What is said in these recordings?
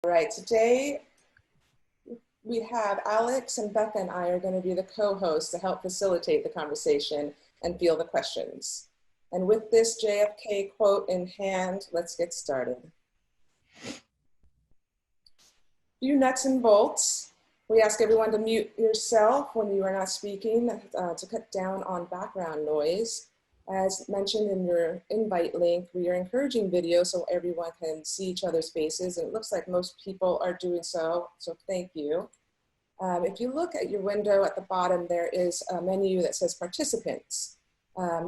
All right, today we have Alex and Becca and I are going to be the co-hosts to help facilitate the conversation and field the questions. And with this JFK quote in hand, let's get started. Few nuts and bolts. We ask everyone to mute yourself when you are not speaking to cut down on background noise. As mentioned in your invite link, we are encouraging video so everyone can see each other's faces, and it looks like most people are doing so thank you. If you look at your window at the bottom, there is a menu that says participants.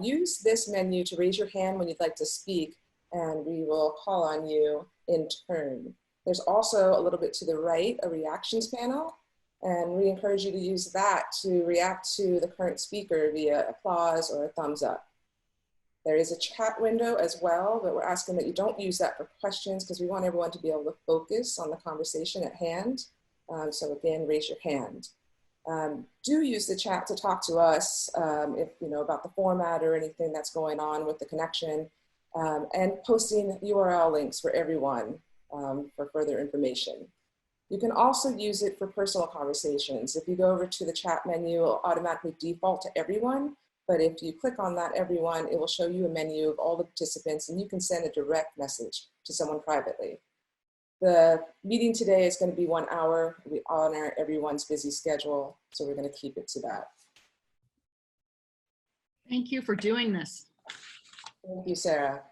Use this menu to raise your hand when you'd like to speak, and we will call on you in turn. There's also a little bit to the right, a reactions panel, and we encourage you to use that to react to the current speaker via applause or a thumbs up. There is a chat window as well, but we're asking that you don't use that for questions because we want everyone to be able to focus on the conversation at hand. So again, raise your hand. Do use the chat to talk to us if you know about the format or anything that's going on with the connection, and posting URL links for everyone for further information. You can also use it for personal conversations. If you go over to the chat menu, it'll automatically default to everyone. But if you click on that everyone, it will show you a menu of all the participants, and you can send a direct message to someone privately. The meeting today is going to be 1 hour. We honor everyone's busy schedule, so we're going to keep it to that. Thank you for doing this. Thank you, Sarah.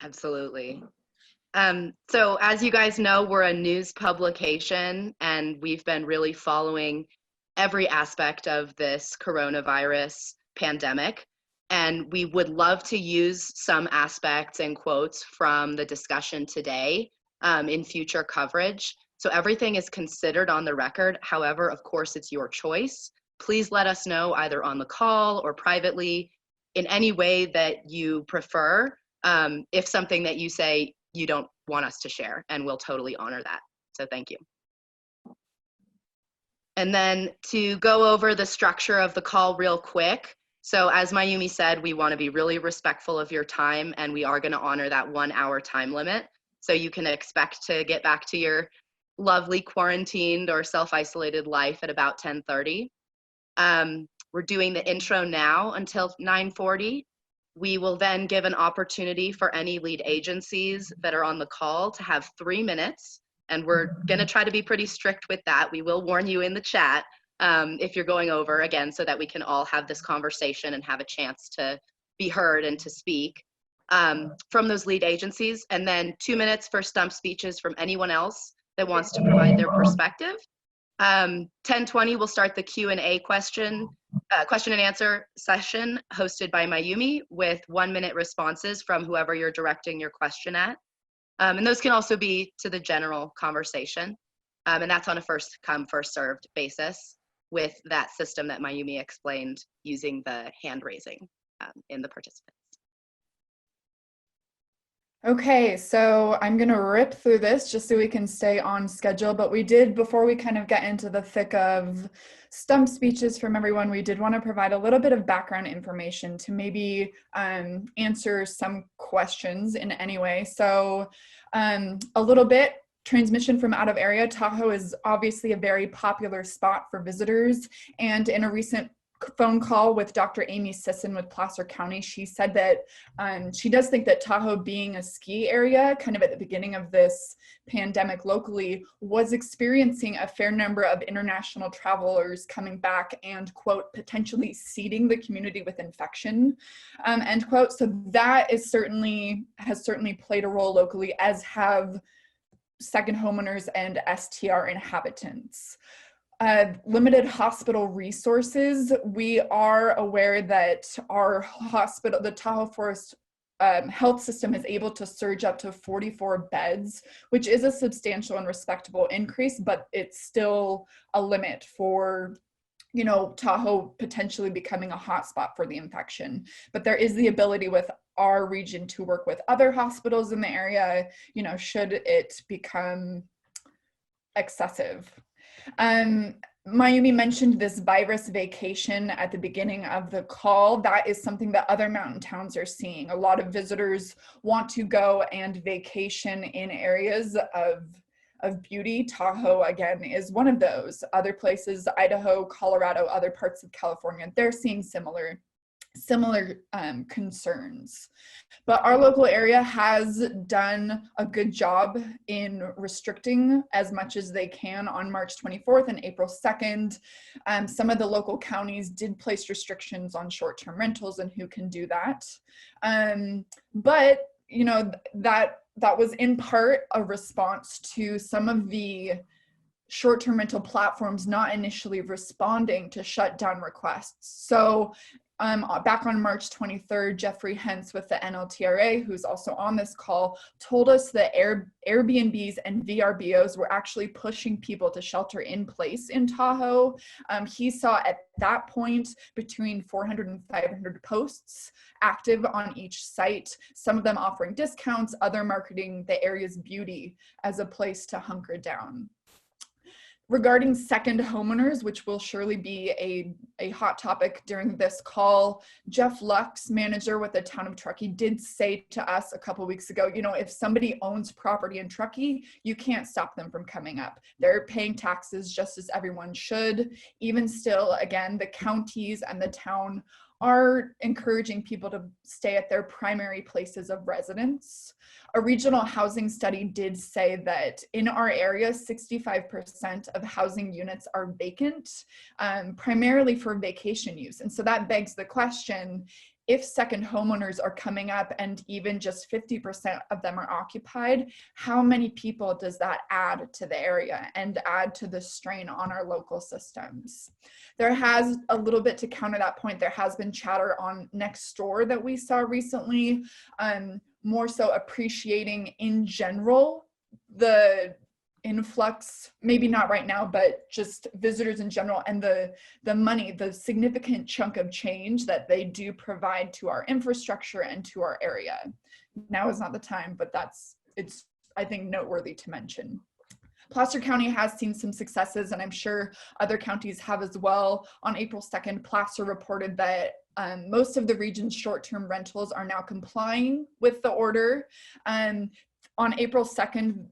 Absolutely. So as you guys know, we're a news publication, and we've been really following every aspect of this coronavirus pandemic. And we would love to use some aspects and quotes from the discussion today in future coverage. So everything is considered on the record. However, of course, it's your choice. Please let us know either on the call or privately in any way that you prefer if something that you say you don't want us to share, and we'll totally honor that. So thank you. And then to go over the structure of the call real quick. So as Mayumi said, we want to be really respectful of your time, and we are going to honor that 1 hour time limit. So you can expect to get back to your lovely quarantined or self-isolated life at about 10:30. We're doing the intro now until 9:40. We will then give an opportunity for any lead agencies that are on the call to have 3 minutes. And we're going to try to be pretty strict with that. We will warn you in the chat if you're going over, again, so that we can all have this conversation and have a chance to be heard and to speak from those lead agencies. And then 2 minutes for stump speeches from anyone else that wants to provide their perspective. 10:20, we'll start the Q&A question and answer session hosted by Mayumi with 1 minute responses from whoever you're directing your question at. And those can also be to the general conversation. And that's on a first come, first served basis with that system that Mayumi explained using the hand raising in the participants. Okay, so I'm gonna rip through this just so we can stay on schedule, but we did, before we kind of get into the thick of stump speeches from everyone, we did want to provide a little bit of background information to maybe answer some questions in any way. So a little bit, transmission from out of area. Tahoe is obviously a very popular spot for visitors, and in a recent phone call with Dr. Amy Sisson with Placer County, she said that she does think that Tahoe, being a ski area kind of at the beginning of this pandemic locally, was experiencing a fair number of international travelers coming back and, quote, potentially seeding the community with infection, end quote. So that is has certainly played a role locally, as have second homeowners and STR inhabitants. Limited hospital resources. We are aware that our hospital, the Tahoe Forest health system, is able to surge up to 44 beds, which is a substantial and respectable increase, but it's still a limit for, you know, Tahoe potentially becoming a hotspot for the infection. But there is the ability with our region to work with other hospitals in the area, you know, should it become excessive. Mayumi mentioned this virus vacation at the beginning of the call. That is something that other mountain towns are seeing. A lot of visitors want to go and vacation in areas of of beauty. Tahoe, again, is one of those. Other places, Idaho, Colorado, other parts of California, they're seeing similar concerns. But our local area has done a good job in restricting as much as they can on March 24th and April 2nd. Some of the local counties did place restrictions on short-term rentals and who can do that. But you know, that was in part a response to some of the short-term rental platforms not initially responding to shutdown requests. So back on March 23rd, Jeffrey Hentz with the NLTRA, who's also on this call, told us that Airbnbs and VRBOs were actually pushing people to shelter in place in Tahoe. He saw at that point between 400 and 500 posts active on each site, some of them offering discounts, other marketing the area's beauty as a place to hunker down. Regarding second homeowners, which will surely be a hot topic during this call, Jeff Lux, manager with the town of Truckee, did say to us a couple weeks ago, you know, if somebody owns property in Truckee, you can't stop them from coming up. They're paying taxes just as everyone should. Even still, again, the counties and the town are encouraging people to stay at their primary places of residence. A regional housing study did say that in our area, 65% of housing units are vacant, primarily for vacation use. And so that begs the question, if second homeowners are coming up and even just 50% of them are occupied, how many people does that add to the area and add to the strain on our local systems? There has a little bit to counter that point. There has been chatter on Nextdoor that we saw recently, more so appreciating in general the influx, maybe not right now, but just visitors in general, and the money, the significant chunk of change that they do provide to our infrastructure and to our area. Now is not the time, but it's I think noteworthy to mention. Placer County has seen some successes, and I'm sure other counties have as well. On April 2nd, Placer reported that most of the region's short-term rentals are now complying with the order. On April 2nd,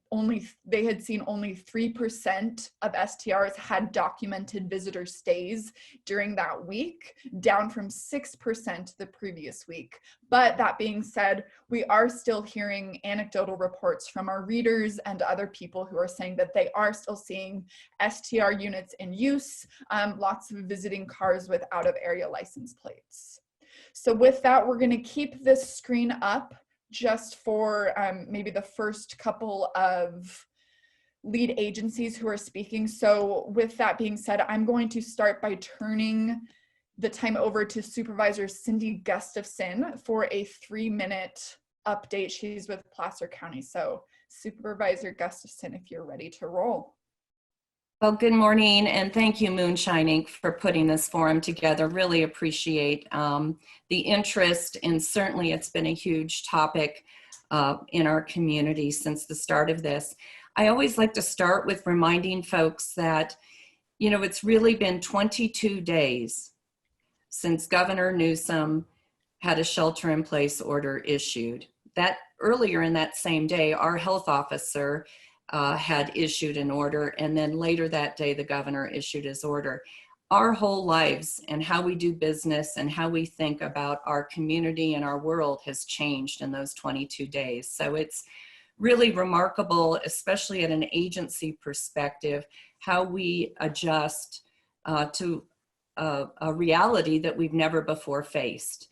they had seen only 3% of STRs had documented visitor stays during that week, down from 6% the previous week. But that being said, we are still hearing anecdotal reports from our readers and other people who are saying that they are still seeing STR units in use, lots of visiting cars with out-of-area license plates. So with that, we're going to keep this screen up just for maybe the first couple of lead agencies who are speaking. So with that being said, I'm going to start by turning the time over to Supervisor Cindy Gustafson for a 3-minute update. She's with Placer County. So Supervisor Gustafson, if you're ready to roll. Well, good morning, and thank you, Moonshine Inc., for putting this forum together. Really appreciate the interest, and certainly it's been a huge topic in our community since the start of this. I always like to start with reminding folks that, you know, it's really been 22 days since Governor Newsom had a shelter-in-place order issued. That earlier in that same day, our health officer had issued an order, and then later that day the governor issued his order. Our whole lives and how we do business and how we think about our community and our world has changed in those 22 days. So it's really remarkable, especially at an agency perspective, how we adjust to a reality that we've never before faced.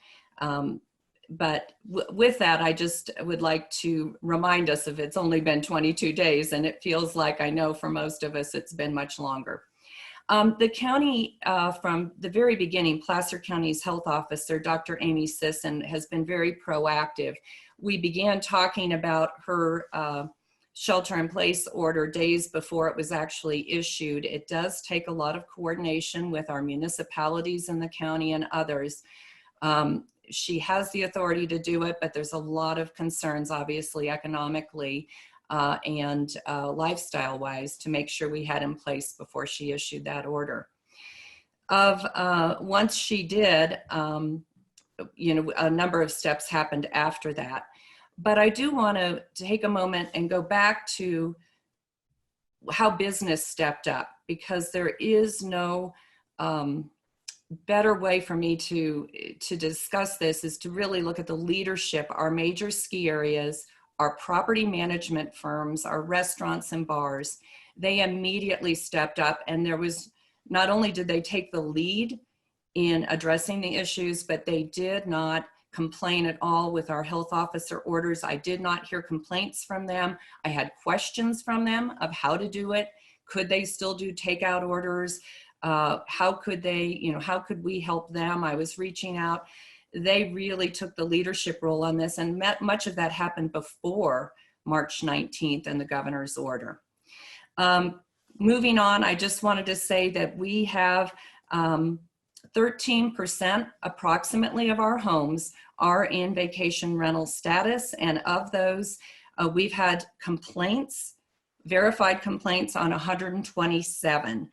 But with that, I just would like to remind us of it's only been 22 days, and it feels like, I know for most of us, it's been much longer. The county, from the very beginning, Placer County's health officer, Dr. Amy Sisson, has been very proactive. We began talking about her shelter-in-place order days before it was actually issued. It does take a lot of coordination with our municipalities in the county and others. She has the authority to do it, but there's a lot of concerns, obviously, economically and lifestyle-wise, to make sure we had in place before she issued that order. Once she did, you know, a number of steps happened after that. But I do want to take a moment and go back to how business stepped up, because there is no better way for me to discuss this is to really look at the leadership, our major ski areas, our property management firms, our restaurants and bars. They immediately stepped up, and there was, not only did they take the lead in addressing the issues, but they did not complain at all with our health officer orders. I did not hear complaints from them. I had questions from them of how to do it. Could they still do takeout orders? How could they, how could we help them? I was reaching out. They really took the leadership role on this, and much of that happened before March 19th and the governor's order. Moving on, I just wanted to say that we have 13% approximately of our homes are in vacation rental status, and of those, we've had complaints, verified complaints on 127.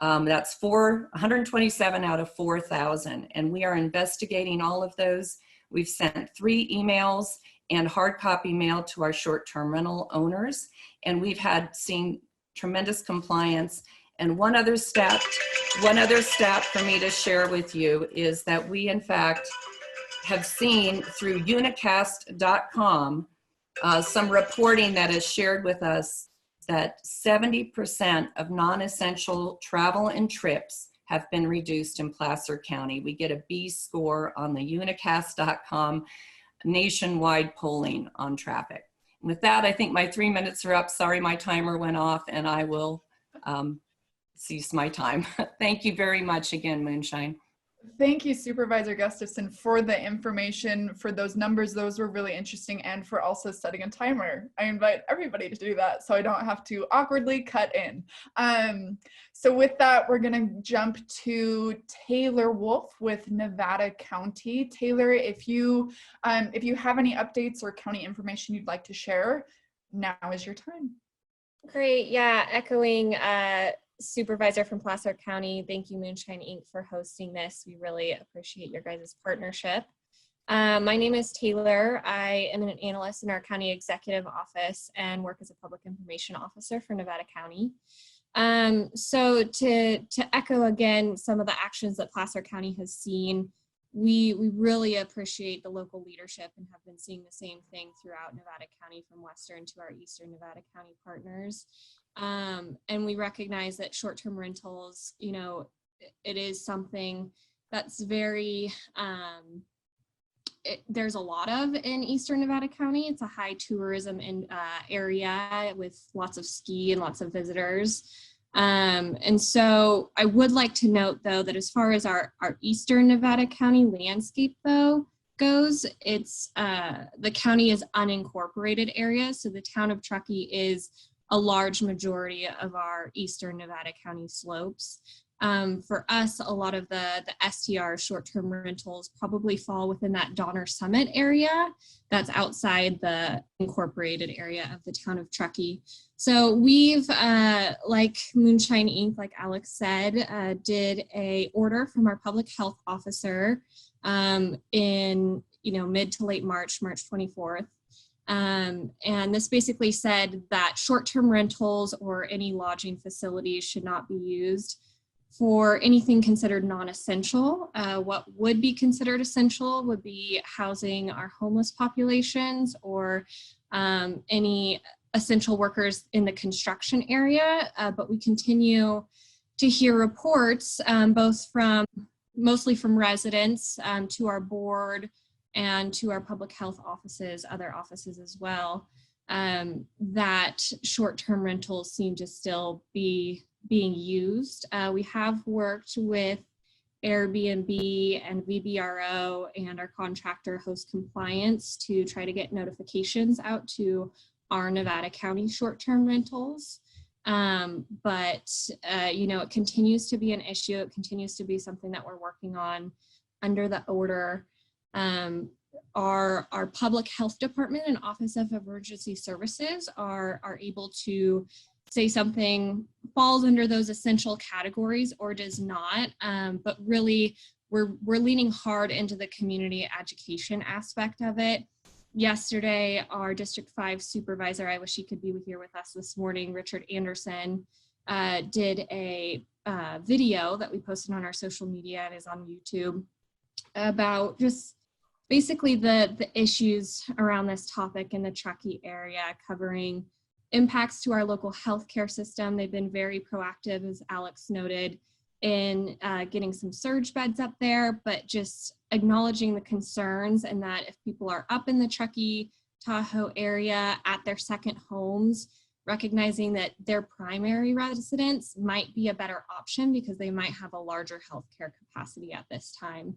That's 127 out of 4,000, and we are investigating all of those. We've sent 3 emails and hard copy mail to our short-term rental owners, and we've seen tremendous compliance. And one other stat for me to share with you is that we, in fact, have seen through unicast.com some reporting that is shared with us that 70% of non-essential travel and trips have been reduced in Placer County. We get a B score on the unicast.com nationwide polling on traffic. And with that, I think my 3 minutes are up. Sorry, my timer went off, and I will cease my time. Thank you very much again, Moonshine. Thank you, Supervisor Gustafson, for the information, for those numbers. Those were really interesting, and for also setting a timer. I invite everybody to do that so I don't have to awkwardly cut in. So with that, we're going to jump to Taylor Wolf with Nevada County. Taylor, if you have any updates or county information you'd like to share, now is your time. Great. Yeah, echoing Supervisor from Placer County, thank you, Moonshine Inc., for hosting this. We really appreciate your guys' partnership. My name is Taylor. I am an analyst in our county executive office and work as a public information officer for Nevada County. So to echo again some of the actions that Placer County has seen, we really appreciate the local leadership and have been seeing the same thing throughout Nevada County, from Western to our Eastern Nevada County partners. And we recognize that short-term rentals, it is something that's very, there's a lot of in Eastern Nevada County. It's a high tourism area with lots of ski and lots of visitors. And so I would like to note, though, that as far as our Eastern Nevada County landscape, though, goes, it's the county is unincorporated area. So the town of Truckee is a large majority of our Eastern Nevada County slopes. For us, a lot of the STR short-term rentals probably fall within that Donner Summit area that's outside the incorporated area of the town of Truckee. So we've, like Moonshine Inc., like Alex said, did a order from our public health officer in mid to late March 24th. And this basically said that short-term rentals or any lodging facilities should not be used for anything considered non-essential. What would be considered essential would be housing our homeless populations or any essential workers in the construction area. But we continue to hear reports, mostly from residents to our board and to our public health offices, other offices as well, that short-term rentals seem to still be being used. We have worked with Airbnb and VBRO and our contractor Host Compliance to try to get notifications out to our Nevada County short-term rentals. But it continues to be an issue. It continues to be something that we're working on under the order. Our public health department and Office of Emergency Services are able to say something falls under those essential categories or does not. But really, we're leaning hard into the community education aspect of it. yesterday, our District 5 supervisor, I wish he could be here with us this morning, Richard Anderson, did a video that we posted on our social media and is on YouTube about just basically the issues around this topic in the Truckee area, covering impacts to our local healthcare system. They've been very proactive, as Alex noted, in getting some surge beds up there, but just acknowledging the concerns, and that if people are up in the Truckee, Tahoe area at their second homes, recognizing that their primary residence might be a better option because they might have a larger healthcare capacity at this time.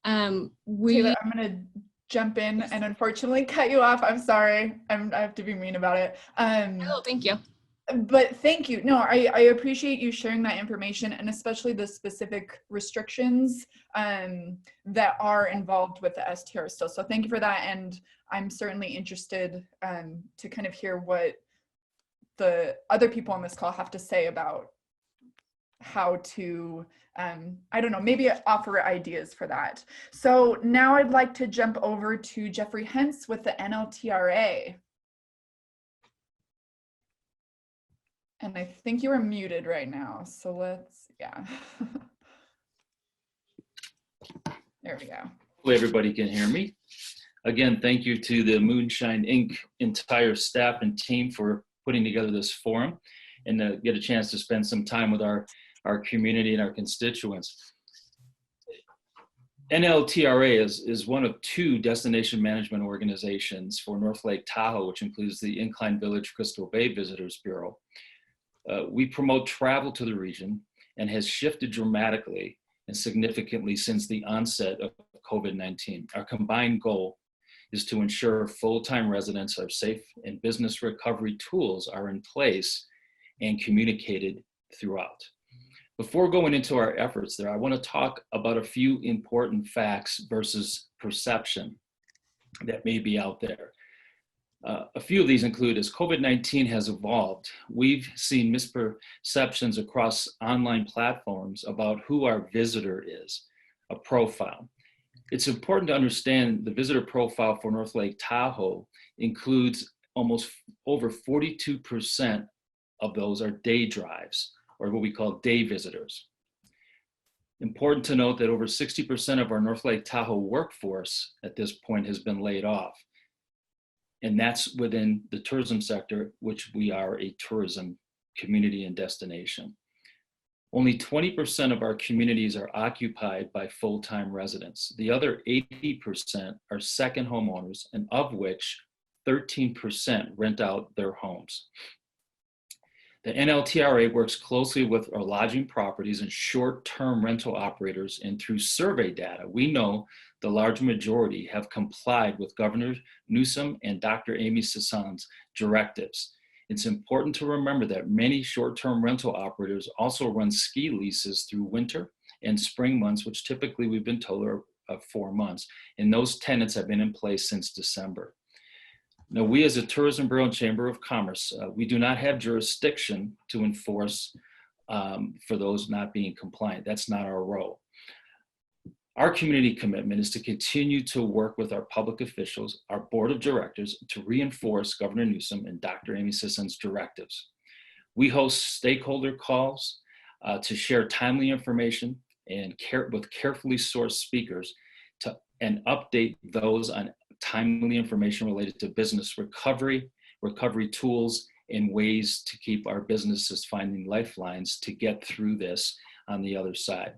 Taylor, I'm going to jump in and unfortunately cut you off. I'm sorry. I have to be mean about it. Oh, thank you. But thank you. No, I appreciate you sharing that information, and especially the specific restrictions that are involved with the STR still. So thank you for that. And I'm certainly interested to kind of hear what the other people on this call have to say about how to, I don't know, maybe offer ideas for that. So now I'd like to jump over to Jeffrey Hentz with the NLTRA. And I think you are muted right now. So let's, yeah. There we go. Hopefully everybody can hear me. Again, thank you to the Moonshine Inc. entire staff and team for putting together this forum and to get a chance to spend some time with our community and our constituents. NLTRA is one of two destination management organizations for North Lake Tahoe, which includes the Incline Village Crystal Bay Visitors Bureau. We promote travel to the region and has shifted dramatically and significantly since the onset of COVID-19. Our combined goal is to ensure full-time residents are safe and business recovery tools are in place and communicated throughout. Before going into our efforts there, I want to talk about a few important facts versus perception that may be out there. A few of these include, as COVID-19 has evolved, we've seen misperceptions across online platforms about who our visitor is, a profile. It's important to understand the visitor profile for North Lake Tahoe includes almost over 42% of those are day drives, or what we call day visitors. Important to note that over 60% of our North Lake Tahoe workforce at this point has been laid off. And that's within the tourism sector, which we are a tourism community and destination. Only 20% of our communities are occupied by full-time residents. The other 80% are second homeowners, and of which 13% rent out their homes. The NLTRA works closely with our lodging properties and short-term rental operators, and through survey data, we know the large majority have complied with Governor Newsom and Dr. Amy Sison's directives. It's important to remember that many short-term rental operators also run ski leases through winter and spring months, which typically we've been told are 4 months, and those tenants have been in place since December. Now, we as a Tourism Bureau and Chamber of Commerce, we do not have jurisdiction to enforce for those not being compliant. That's not our role. Our community commitment is to continue to work with our public officials, our board of directors, to reinforce Governor Newsom and Dr. Amy Sison's directives. We host stakeholder calls to share timely information and with carefully sourced speakers and update those on timely information related to business recovery tools, and ways to keep our businesses finding lifelines to get through this on the other side.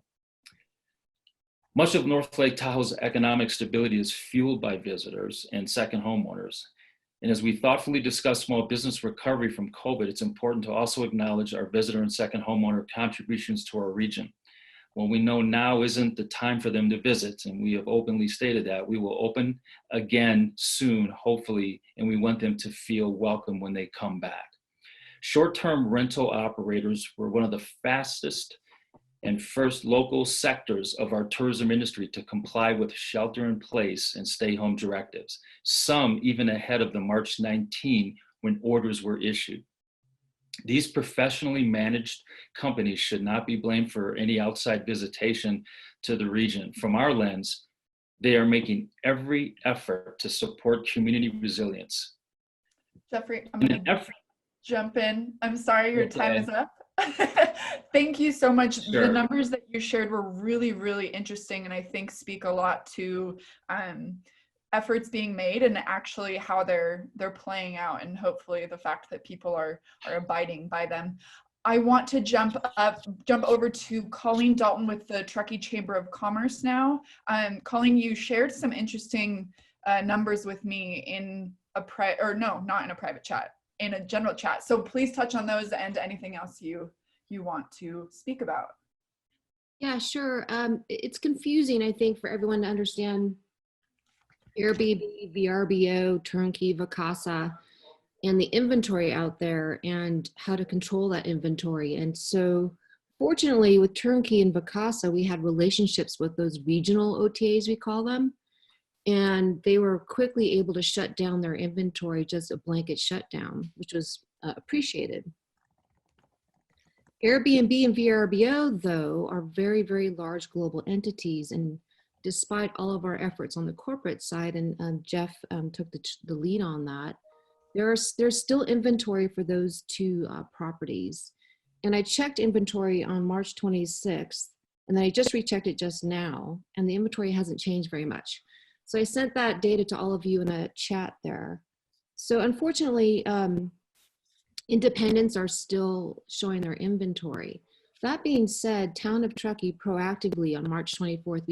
Much of North Lake Tahoe's economic stability is fueled by visitors and second homeowners. And as we thoughtfully discuss small business recovery from COVID, it's important to also acknowledge our visitor and second homeowner contributions to our region. Well, we know now isn't the time for them to visit, and we have openly stated that. We will open again soon, hopefully, and we want them to feel welcome when they come back. Short-term rental operators were one of the fastest and first local sectors of our tourism industry to comply with shelter-in-place and stay-home directives, some even ahead of the March 19 when orders were issued. These professionally managed companies should not be blamed for any outside visitation to the region. From our lens, They are making every effort to support community resilience. Jeffrey, I'm In going an to effort, jump in. I'm sorry, your time okay, is up. Thank you so much. The sure. numbers that you shared were really, really interesting, and I think speak a lot to efforts being made and actually how they're playing out, and hopefully the fact that people are abiding by them. I want to jump over to Colleen Dalton with the Truckee Chamber of Commerce now. Colleen, you shared some interesting numbers with me in a not in a private chat, in a general chat. So please touch on those and anything else you want to speak about. Yeah, sure. It's confusing, I think, for everyone to understand Airbnb, VRBO, Turnkey, Vacasa, and the inventory out there and how to control that inventory. And so fortunately with Turnkey and Vacasa, we had relationships with those regional OTAs, we call them, and they were quickly able to shut down their inventory, just a blanket shutdown, which was appreciated. Airbnb and VRBO, though, are very, very large global entities. And despite all of our efforts on the corporate side, and Jeff took the lead on that, there's still inventory for those two properties. And I checked inventory on March 26th, and then I just rechecked it just now, and the inventory hasn't changed very much. So I sent that data to all of you in a chat there. So unfortunately, independents are still showing their inventory. That being said, Town of Truckee proactively on March 24th,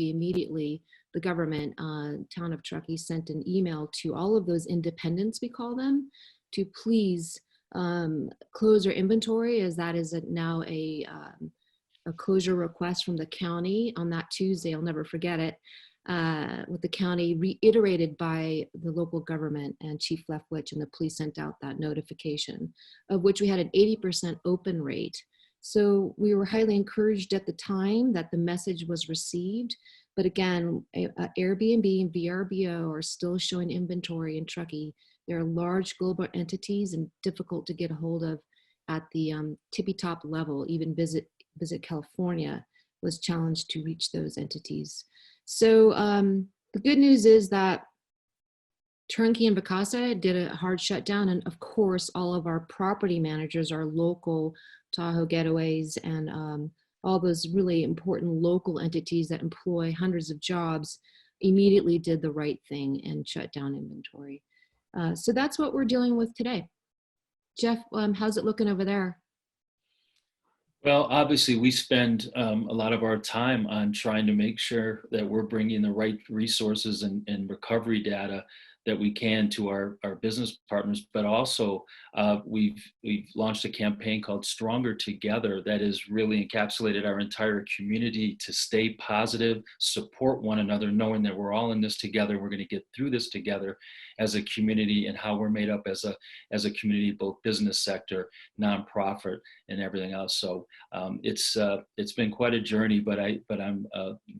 the government, Town of Truckee sent an email to all of those independents, we call them, to please close their inventory, as that is now a closure request from the county on that Tuesday. I'll never forget it. With the county reiterated by the local government, and Chief Leftwich and the police sent out that notification, of which we had an 80% open rate. So we were highly encouraged at the time that the message was received. But again, Airbnb and VRBO are still showing inventory in Truckee. They're large global entities and difficult to get a hold of at the tippy top level. Even Visit California was challenged to reach those entities. So the good news is that Turnkey and Vacasa did a hard shutdown, and of course all of our property managers, our local Tahoe Getaways, and all those really important local entities that employ hundreds of jobs immediately did the right thing and shut down inventory. So that's what we're dealing with today. Jeff, how's it looking over there? Well, obviously, we spend a lot of our time on trying to make sure that we're bringing the right resources and recovery data that we can to our business partners, but also we've launched a campaign called Stronger Together that has really encapsulated our entire community to stay positive, support one another, knowing that we're all in this together. We're going to get through this together as a community, and how we're made up as a community, both business sector, nonprofit, and everything else. So it's been quite a journey, but I'm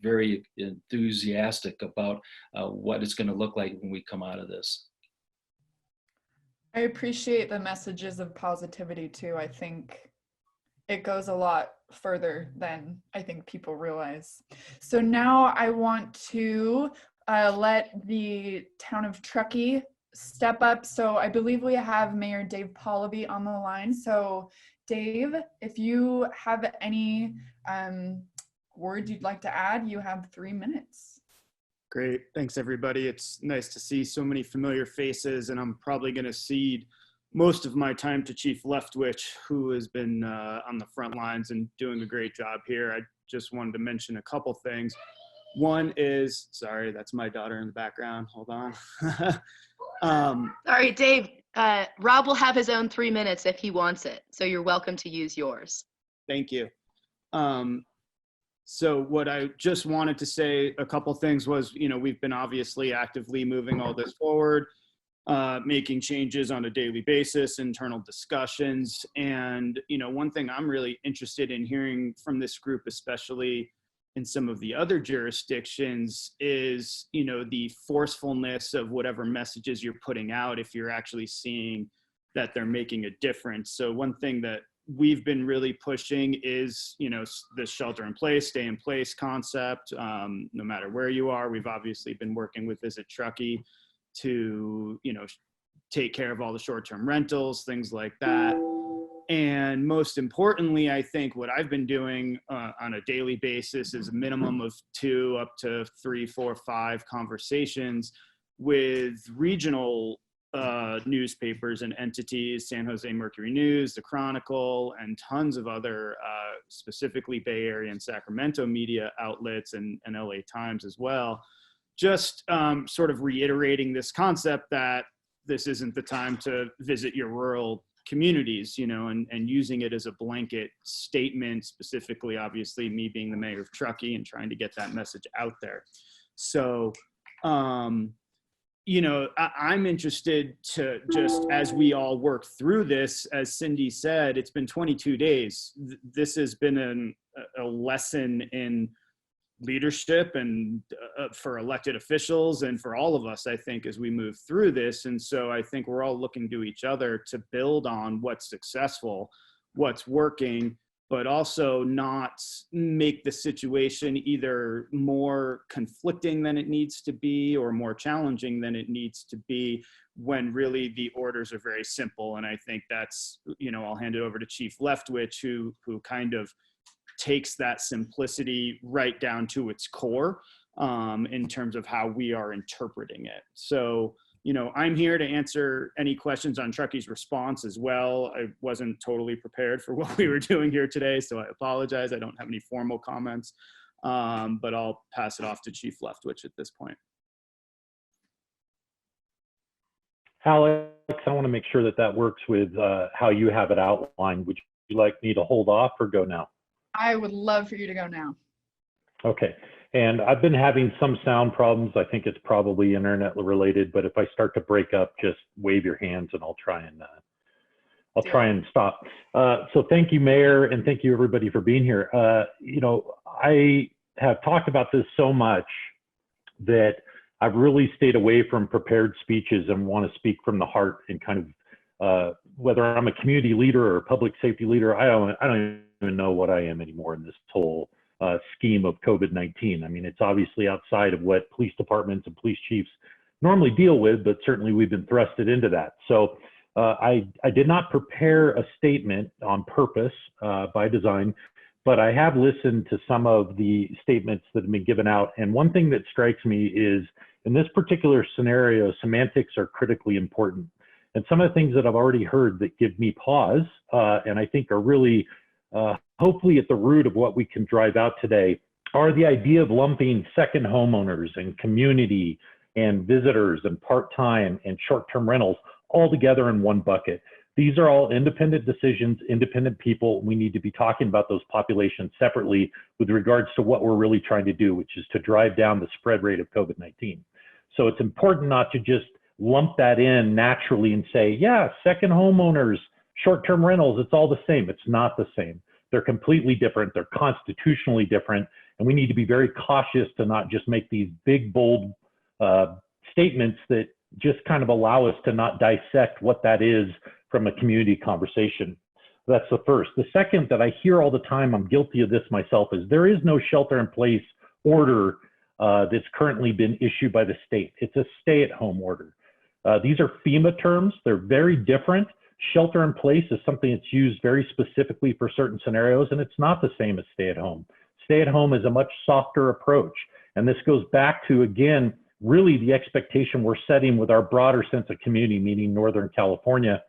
very enthusiastic about what it's going to look like when we come out of this. I appreciate the messages of positivity too. I think it goes a lot further than I think people realize. So now I want to let the Town of Truckee step up. So I believe we have Mayor Dave Polivy on the line. So Dave, if you have any words you'd like to add, you have 3 minutes. Great. Thanks, everybody. It's nice to see so many familiar faces, and I'm probably going to cede most of my time to Chief Leftwich, who has been on the front lines and doing a great job here. I just wanted to mention a couple things. One is, sorry, that's my daughter in the background. Hold on. Sorry, Dave. Rob will have his own 3 minutes if he wants it, so you're welcome to use yours. Thank you. So what I just wanted to say, a couple things was, we've been obviously actively moving all this forward, making changes on a daily basis, internal discussions. And, one thing I'm really interested in hearing from this group, especially in some of the other jurisdictions, is, the forcefulness of whatever messages you're putting out, if you're actually seeing that they're making a difference. So one thing that we've been really pushing is, you know, the shelter in place, stay in place concept, no matter where you are. We've obviously been working with Visit Truckee to, you know, take care of all the short-term rentals, things like that. And most importantly, I think what I've been doing on a daily basis is a minimum of 2 up to 3, 4, 5 conversations with regional newspapers and entities, San Jose Mercury News, the Chronicle, and tons of other specifically Bay Area and Sacramento media outlets, and LA Times as well. Just sort of reiterating this concept that this isn't the time to visit your rural communities, you know, and using it as a blanket statement, specifically, obviously, me being the mayor of Truckee and trying to get that message out there. So, you know, I'm interested to just, as we all work through this, as Cindy said, it's been 22 days. This has been a lesson in leadership and for elected officials and for all of us, I think, as we move through this. And so I think we're all looking to each other to build on what's successful, what's working, but also not make the situation either more conflicting than it needs to be or more challenging than it needs to be, when really the orders are very simple. And I think that's, you know, I'll hand it over to Chief Leftwich, who kind of takes that simplicity right down to its core in terms of how we are interpreting it. So, you know, I'm here to answer any questions on Truckee's response as well. I wasn't totally prepared for what we were doing here today, so I apologize. I don't have any formal comments, but I'll pass it off to Chief Leftwich at this point. Alex, I want to make sure that that works with how you have it outlined. Would you like me to hold off or go now? I would love for you to go now. Okay. And I've been having some sound problems. I think it's probably internet related, but if I start to break up, just wave your hands and I'll try and stop. So thank you, Mayor, and thank you everybody for being here. You know, I have talked about this so much that I've really stayed away from prepared speeches and want to speak from the heart and kind of whether I'm a community leader or a public safety leader, I don't even know what I am anymore in this whole scheme of COVID-19. I mean, it's obviously outside of what police departments and police chiefs normally deal with, but certainly we've been thrusted into that. So I did not prepare a statement on purpose by design, but I have listened to some of the statements that have been given out. And one thing that strikes me is, in this particular scenario, semantics are critically important. And some of the things that I've already heard that give me pause and I think are really hopefully at the root of what we can drive out today are the idea of lumping second homeowners and community and visitors and part-time and short-term rentals all together in one bucket. These are all independent decisions, independent people. We need to be talking about those populations separately with regards to what we're really trying to do, which is to drive down the spread rate of COVID-19. So it's important not to just lump that in naturally and say, yeah, second homeowners, short-term rentals, it's all the same. It's not the same. They're completely different. They're constitutionally different. And we need to be very cautious to not just make these big, bold statements that just kind of allow us to not dissect what that is from a community conversation. That's the first. The second that I hear all the time, I'm guilty of this myself, is there is no shelter in place order that's currently been issued by the state. It's a stay-at-home order. These are FEMA terms. They're very different. Shelter in place is something that's used very specifically for certain scenarios, and it's not the same as stay-at-home. Stay-at-home is a much softer approach. And this goes back to, again, really the expectation we're setting with our broader sense of community, meaning Northern California,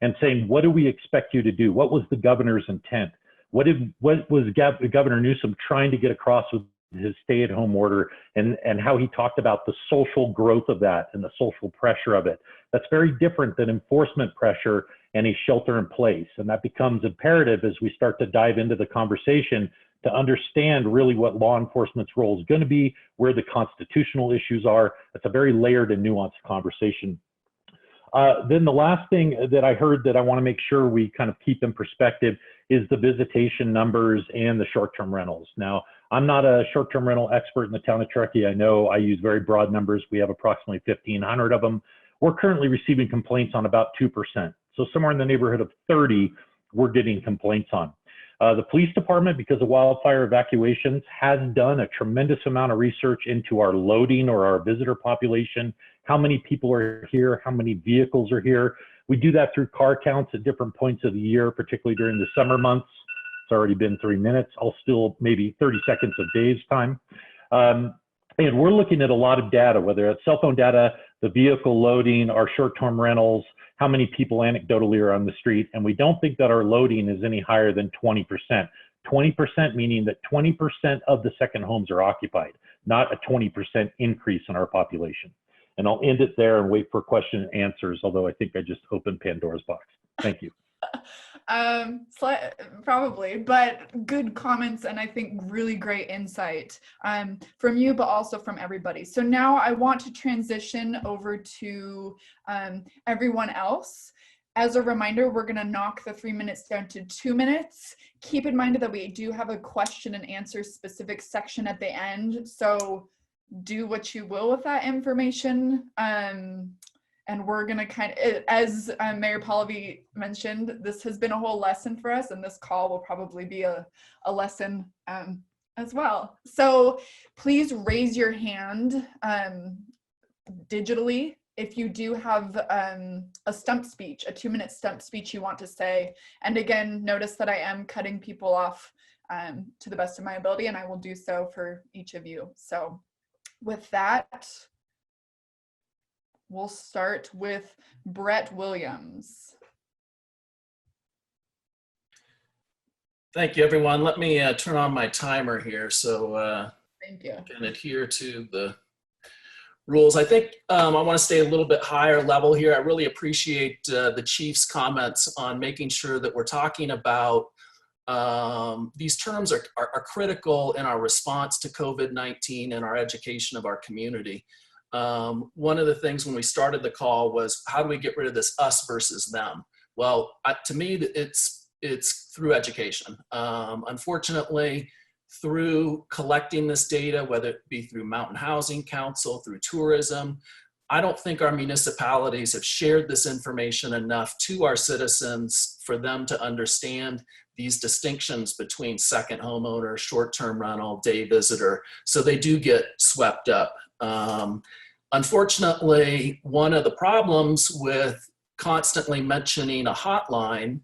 and saying, what do we expect you to do? What was the governor's intent? What was Governor Newsom trying to get across with his stay-at-home order, and how he talked about the social growth of that and the social pressure of it? That's very different than enforcement pressure and a shelter in place. And that becomes imperative as we start to dive into the conversation to understand really what law enforcement's role is going to be, where the constitutional issues are. It's a very layered and nuanced conversation. Then the last thing that I heard that I want to make sure we kind of keep in perspective is the visitation numbers and the short-term rentals. Now, I'm not a short-term rental expert in the town of Truckee. I know I use very broad numbers. We have approximately 1,500 of them. We're currently receiving complaints on about 2%. So somewhere in the neighborhood of 30 we're getting complaints on. The police department, because of wildfire evacuations, has done a tremendous amount of research into our loading or our visitor population, how many people are here, how many vehicles are here. We do that through car counts at different points of the year, particularly during the summer months. It's already been 3 minutes. I'll still maybe 30 seconds of Dave's time. And we're looking at a lot of data, whether it's cell phone data, the vehicle loading, our short-term rentals, how many people anecdotally are on the street. And we don't think that our loading is any higher than 20%. 20% meaning that 20% of the second homes are occupied, not a 20% increase in our population. And I'll end it there and wait for question and answers, although I think I just opened Pandora's box. Thank you. Probably, but good comments and I think really great insight from you, but also from everybody. So now I want to transition over to everyone else. As a reminder, we're going to knock the 3 minutes down to 2 minutes. Keep in mind that we do have a question and answer specific section at the end. So do what you will with that information. And we're going to kind of, as Mayor Pallavi mentioned, this has been a whole lesson for us, and this call will probably be a lesson as well. So please raise your hand digitally if you do have a stump speech, a 2-minute stump speech you want to say. And again, notice that I am cutting people off to the best of my ability, and I will do so for each of you. So with that, we'll start with Brett Williams. Thank you, everyone. Let me turn on my timer here so Thank you. I can adhere to the rules. I think I want to stay a little bit higher level here. I really appreciate the chief's comments on making sure that we're talking about these terms are critical in our response to COVID-19 and our education of our community. One of the things when we started the call was, how do we get rid of this us versus them? Well, to me, it's through education. Unfortunately, through collecting this data, whether it be through Mountain Housing Council, through tourism, I don't think our municipalities have shared this information enough to our citizens for them to understand these distinctions between second homeowner, short-term rental, day visitor. So they do get swept up. Unfortunately, one of the problems with constantly mentioning a hotline,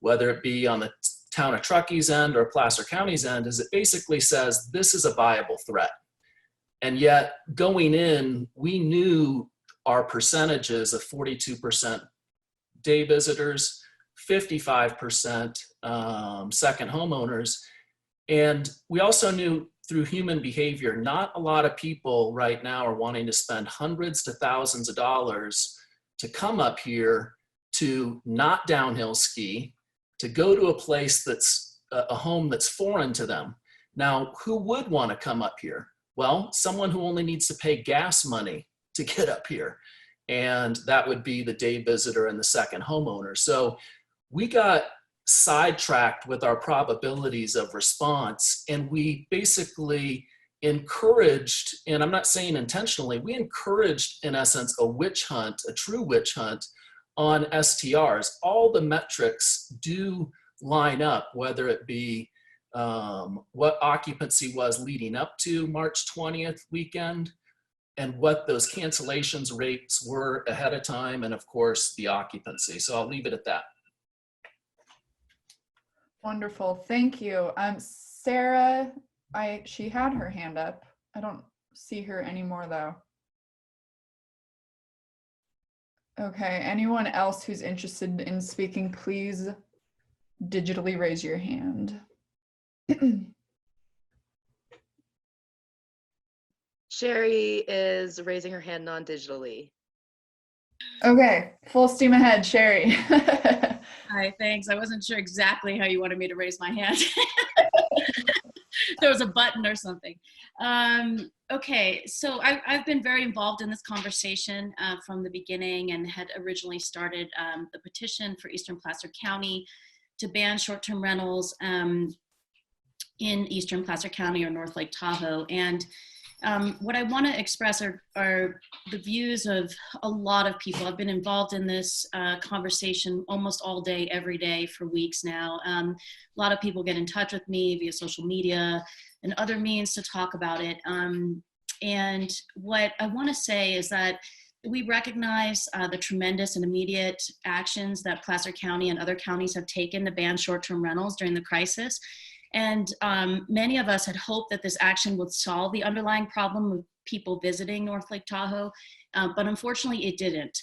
whether it be on the town of Truckee's end or Placer County's end, is it basically says this is a viable threat. And yet going in, we knew our percentages of 42% day visitors, 55% second homeowners. And we also knew through human behavior, not a lot of people right now are wanting to spend hundreds to thousands of dollars to come up here to not downhill ski, to go to a place that's a home that's foreign to them. Now, who would want to come up here? Well, someone who only needs to pay gas money to get up here. And that would be the day visitor and the second homeowner. So we got sidetracked with our probabilities of response, and we basically encouraged, and I'm not saying intentionally, we encouraged in essence a witch hunt, a true witch hunt on STRs. All the metrics do line up, whether it be what occupancy was leading up to March 20th weekend, and what those cancellations rates were ahead of time, and of course the occupancy. So I'll leave it at that. Wonderful, thank you. Sarah, she had her hand up. I don't see her anymore though. Okay, anyone else who's interested in speaking, please digitally raise your hand. Sherry is raising her hand non-digitally. Okay, full steam ahead, Sherry. Hi, thanks. I wasn't sure exactly how you wanted me to raise my hand. There was a button or something. Okay, so I've been very involved in this conversation from the beginning, and had originally started the petition for Eastern Placer County to ban short-term rentals in Eastern Placer County or North Lake Tahoe. And What I want to express are the views of a lot of people. I've been involved in this conversation almost all day, every day for weeks now. A lot of people get in touch with me via social media and other means to talk about it. And what I want to say is that we recognize the tremendous and immediate actions that Placer County and other counties have taken to ban short-term rentals during the crisis. And many of us had hoped that this action would solve the underlying problem of people visiting North Lake Tahoe, but unfortunately it didn't.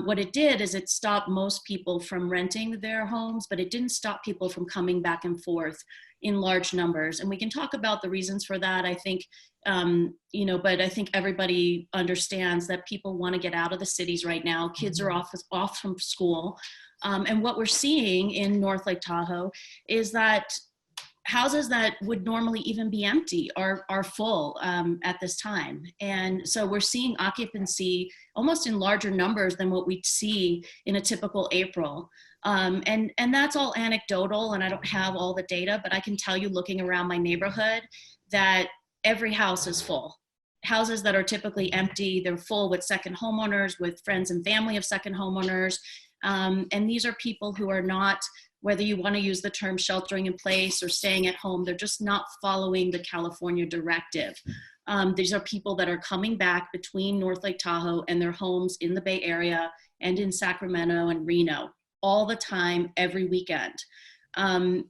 What it did is it stopped most people from renting their homes, but it didn't stop people from coming back and forth in large numbers. And we can talk about the reasons for that, I think, but I think everybody understands that people want to get out of the cities right now. Kids are off from school. And what we're seeing in North Lake Tahoe is that houses that would normally even be empty are full at this time. And so we're seeing occupancy almost in larger numbers than what we'd see in a typical April. And that's all anecdotal, and I don't have all the data, but I can tell you looking around my neighborhood that every house is full. Houses that are typically empty, they're full with second homeowners, with friends and family of second homeowners. And these are people who are not, whether you want to use the term sheltering in place or staying at home, they're just not following the California directive. These are people that are coming back between North Lake Tahoe and their homes in the Bay Area and in Sacramento and Reno all the time, every weekend. And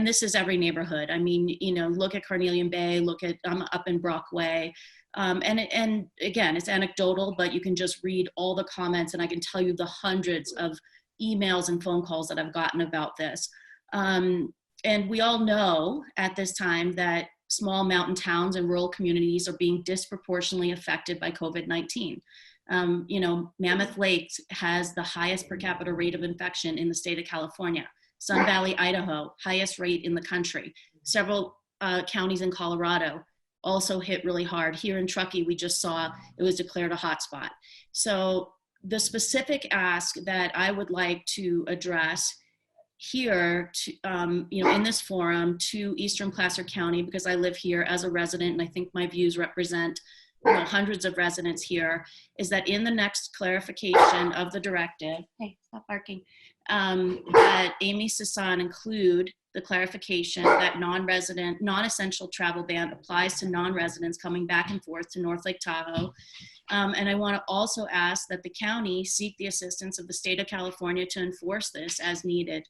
this is every neighborhood. I mean, look at Carnelian Bay, look at up in Brockway. And again, it's anecdotal, but you can just read all the comments and I can tell you the hundreds of emails and phone calls that I've gotten about this. And we all know at this time that small mountain towns and rural communities are being disproportionately affected by COVID-19. Mammoth Lake has the highest per capita rate of infection in the state of California. Sun Valley, Idaho, highest rate in the country. Several counties in Colorado also hit really hard. Here in Truckee, we just saw it was declared a hotspot. So the specific ask that I would like to address here, in this forum to Eastern Placer County, because I live here as a resident, and I think my views represent hundreds of residents here, is that in the next clarification of the directive, hey, stop barking, that Amy Sasan include the clarification that non-essential travel ban applies to non-residents coming back and forth to North Lake Tahoe. And I want to also ask that the county seek the assistance of the state of California to enforce this as needed.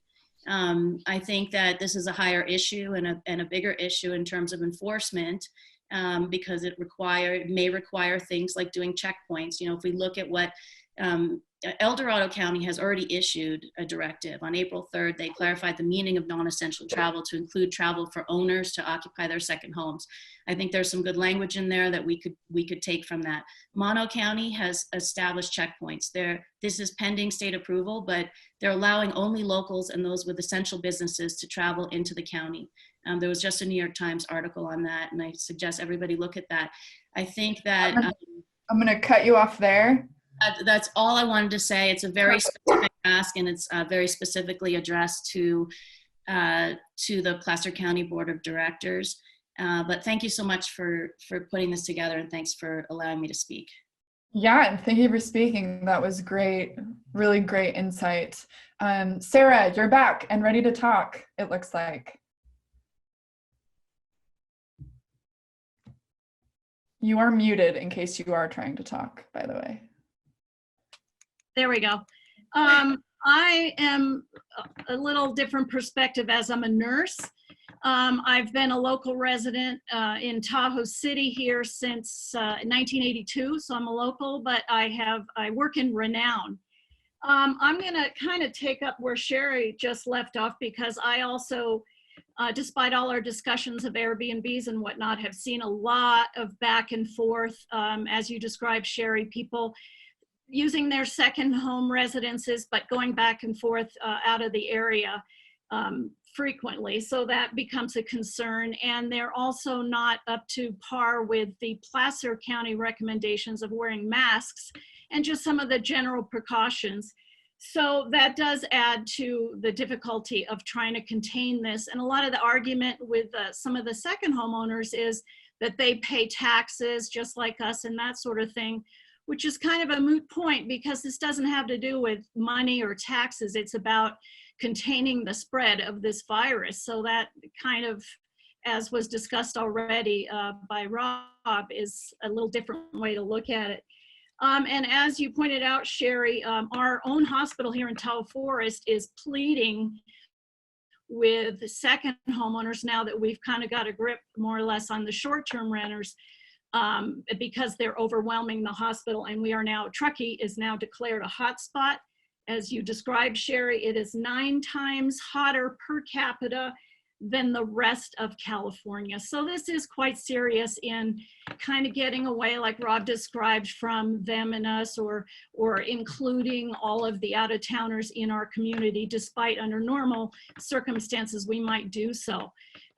I think that this is a higher issue and a bigger issue in terms of enforcement, because it may require things like doing checkpoints. If we look at what El Dorado County has already issued a directive. On April 3rd, they clarified the meaning of non-essential travel to include travel for owners to occupy their second homes. I think there's some good language in there that we could take from that. Mono County has established checkpoints. This is pending state approval, but they're allowing only locals and those with essential businesses to travel into the county. There was just a New York Times article on that, and I suggest everybody look at that. I think that I'm going to cut you off there. That's all I wanted to say. It's a very specific ask, and it's very specifically addressed to the Placer County Board of Directors. But thank you so much for putting this together, and thanks for allowing me to speak. Yeah, and thank you for speaking. That was great, really great insight. Sarah, you're back and ready to talk, it looks like. You are muted in case you are trying to talk, by the way. There we go. I am a little different perspective as I'm a nurse. I've been a local resident in Tahoe City here since 1982, so I'm a local, but I work in Renown. I'm gonna kind of take up where Sherry just left off, because I also, despite all our discussions of Airbnbs and whatnot, have seen a lot of back and forth, as you described, Sherry, people using their second home residences, but going back and forth out of the area frequently. So that becomes a concern. And they're also not up to par with the Placer County recommendations of wearing masks and just some of the general precautions. So that does add to the difficulty of trying to contain this. And a lot of the argument with some of the second homeowners is that they pay taxes just like us and that sort of thing, which is kind of a moot point because this doesn't have to do with money or taxes. It's about containing the spread of this virus. So that kind of, as was discussed already by Rob, is a little different way to look at it. And as you pointed out, Sherry, our own hospital here in Tahoe Forest is pleading with the second homeowners now that we've kind of got a grip more or less on the short-term renters because they're overwhelming the hospital, and we are now, Truckee is now declared a hotspot. As you described, Sherry, it is 9 times hotter per capita than the rest of California. So this is quite serious in kind of getting away, like Rob described, from them and us, or including all of the out-of-towners in our community, despite under normal circumstances we might do so.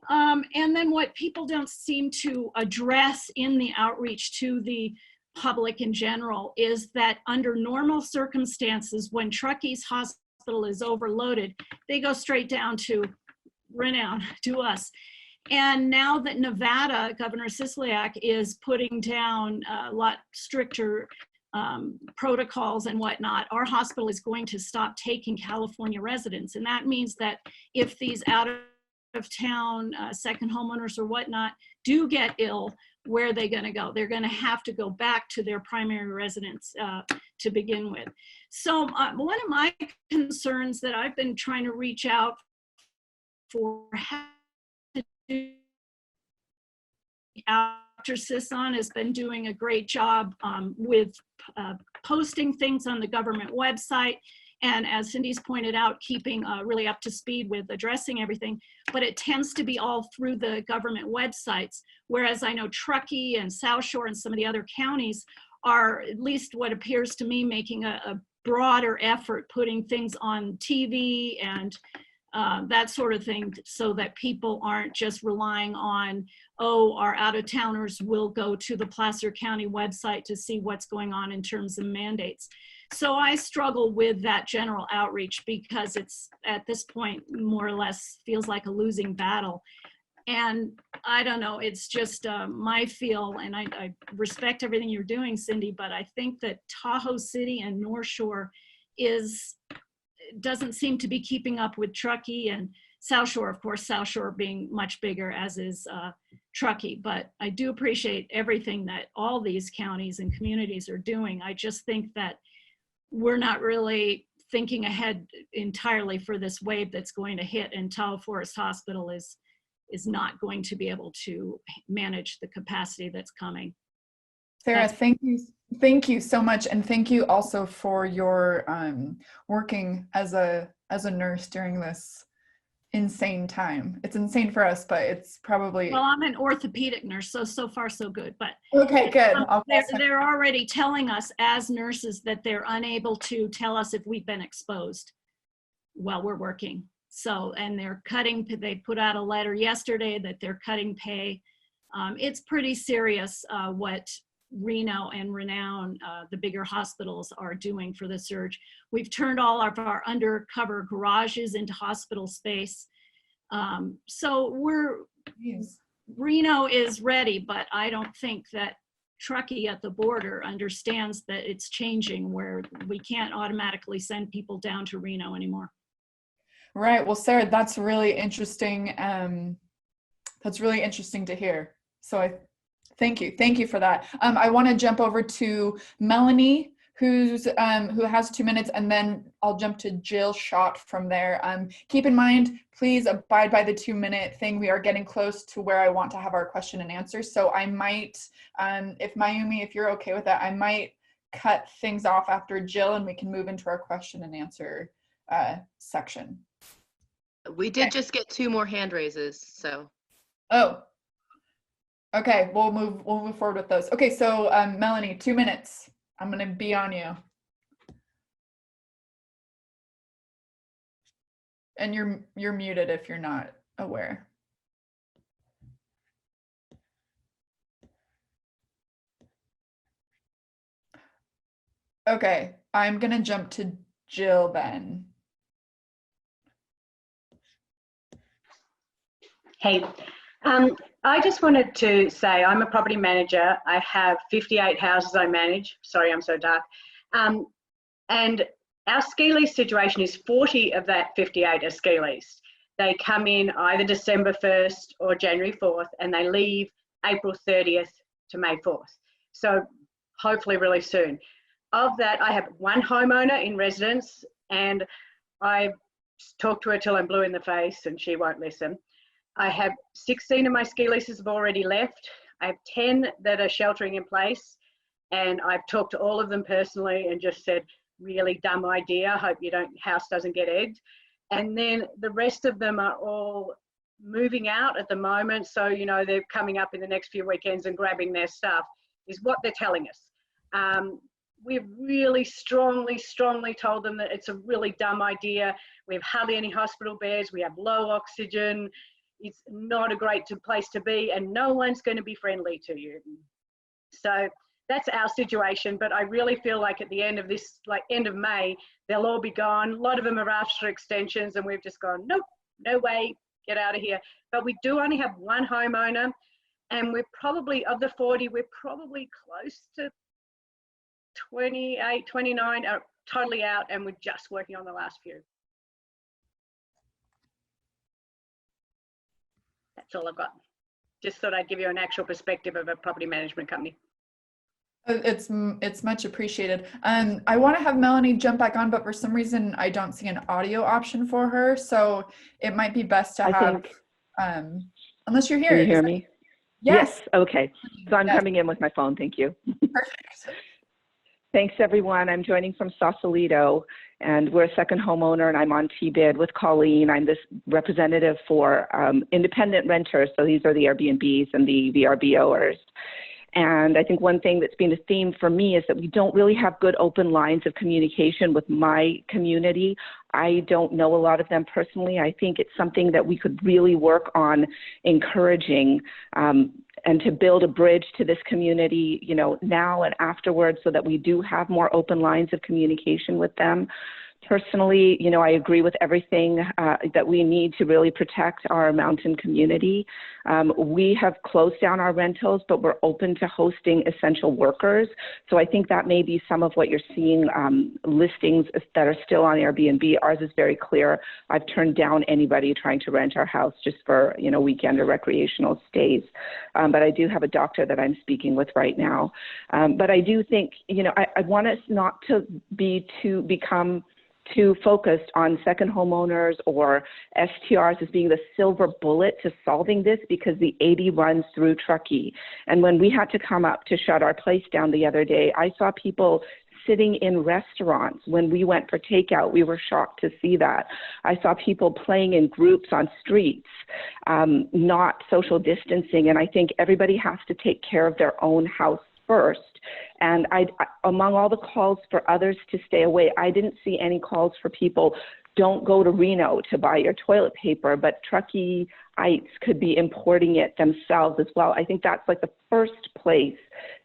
And then what people don't seem to address in the outreach to the public in general is that under normal circumstances, when Truckee's hospital is overloaded, they go straight down to Renown, to us. And now that Nevada, Governor Sisolak is putting down a lot stricter protocols and whatnot, our hospital is going to stop taking California residents. And that means that if these out-of-town second homeowners or whatnot do get ill, where are they going to go? They're going to have to go back to their primary residence to begin with. So one of my concerns that I've been trying to reach out for Dr. Sisson has been doing a great job with posting things on the government website, and as Cindy's pointed out, keeping really up to speed with addressing everything, but it tends to be all through the government websites, whereas I know Truckee and South Shore and some of the other counties are, at least what appears to me, making a broader effort, putting things on TV and that sort of thing, so that people aren't just relying on, oh, our out-of-towners will go to the Placer County website to see what's going on in terms of mandates. So I struggle with that general outreach because it's, at this point, more or less feels like a losing battle. And I don't know, it's just my feel, and I respect everything you're doing, Cindy, but I think that Tahoe City and North Shore doesn't seem to be keeping up with Truckee, and South Shore, of course, South Shore being much bigger, as is Truckee. But I do appreciate everything that all these counties and communities are doing. I just think that we're not really thinking ahead entirely for this wave that's going to hit, and Tahoe Forest Hospital is not going to be able to manage the capacity that's coming. Sarah, thank you. Thank you so much. And thank you also for your working as a nurse during this insane time. It's insane for us, but it's probably... Well, I'm an orthopedic nurse, so far so good. But okay, good. They're already telling us as nurses that they're unable to tell us if we've been exposed while we're working. So, and they're cutting, they put out a letter yesterday that they're cutting pay. It's pretty serious what Reno and Renown, the bigger hospitals, are doing for the surge. We've turned all of our undercover garages into hospital space. So Reno is ready, but I don't think that Truckee at the border understands that it's changing, where we can't automatically send people down to Reno anymore. Right. Well, Sarah, that's really interesting. That's really interesting to hear. So thank you for that. I want to jump over to Melanie, who has 2 minutes, and then I'll jump to Jill Schott from there. Keep in mind, please abide by the 2-minute thing. We are getting close to where I want to have our question and answer. So I might, if Mayumi, if you're okay with that, I might cut things off after Jill and we can move into our question and answer section. We did just get 2 more hand raises, so. Oh. Okay, we'll move forward with those. Okay, so Melanie, 2 minutes. I'm gonna be on you. And you're muted if you're not aware. Okay, I'm gonna jump to Jill then. Hey, I just wanted to say I'm a property manager. I have 58 houses I manage. Sorry, I'm so dark. And our ski lease situation is 40 of that 58 are ski leased. They come in either December 1st or January 4th, and they leave April 30th to May 4th. So hopefully really soon. Of that, I have one homeowner in residence, and I talk to her till I'm blue in the face and she won't listen. I have 16 of my ski leases have already left. I have 10 that are sheltering in place, and I've talked to all of them personally and just said, really dumb idea, hope your house doesn't get egged. And then the rest of them are all moving out at the moment. So, you know, they're coming up in the next few weekends and grabbing their stuff, is what they're telling us. We've really strongly told them that it's a really dumb idea. We have hardly any hospital beds. We have low oxygen. It's not a great place to be, and no one's going to be friendly to you. So that's our situation. But I really feel like at the end of this, like end of May, they'll all be gone. A lot of them are after extensions, and we've just gone, nope, no way, get out of here. But we do only have one homeowner, and we're probably, of the 40, we're probably close to 28, 29 are totally out, and we're just working on the last few. That's all I've got. Just thought I'd give you an actual perspective of a property management company. It's much appreciated. I want to have Melanie jump back on, but for some reason I don't see an audio option for her, so it might be best to have, unless you're here. Can you hear me? Yes. Okay. So I'm Yes. coming in with my phone. Thank you. Perfect. Thanks, everyone. I'm joining from Sausalito, and we're a second homeowner, and I'm on T-bid with Colleen. I'm this representative for independent renters, so these are the Airbnbs and the VRBOers. And I think one thing that's been a theme for me is that we don't really have good open lines of communication with my community. I don't know a lot of them personally. I think it's something that we could really work on encouraging and to build a bridge to this community, you know, now and afterwards, so that we do have more open lines of communication with them. Personally, you know, I agree with everything that we need to really protect our mountain community. We have closed down our rentals, but we're open to hosting essential workers. So I think that may be some of what you're seeing, listings that are still on Airbnb. Ours is very clear. I've turned down anybody trying to rent our house just for, you know, weekend or recreational stays. But I do have a doctor that I'm speaking with right now. But I do think, you know, I want us not to become too focused on second homeowners or STRs as being the silver bullet to solving this, because the 80 runs through Truckee. And when we had to come up to shut our place down the other day, I saw people sitting in restaurants. When we went for takeout, we were shocked to see that. I saw people playing in groups on streets, not social distancing. And I think everybody has to take care of their own house first. And among all the calls for others to stay away, I didn't see any calls for people, don't go to Reno to buy your toilet paper, but Truckeeites could be importing it themselves as well. I think that's like the first place,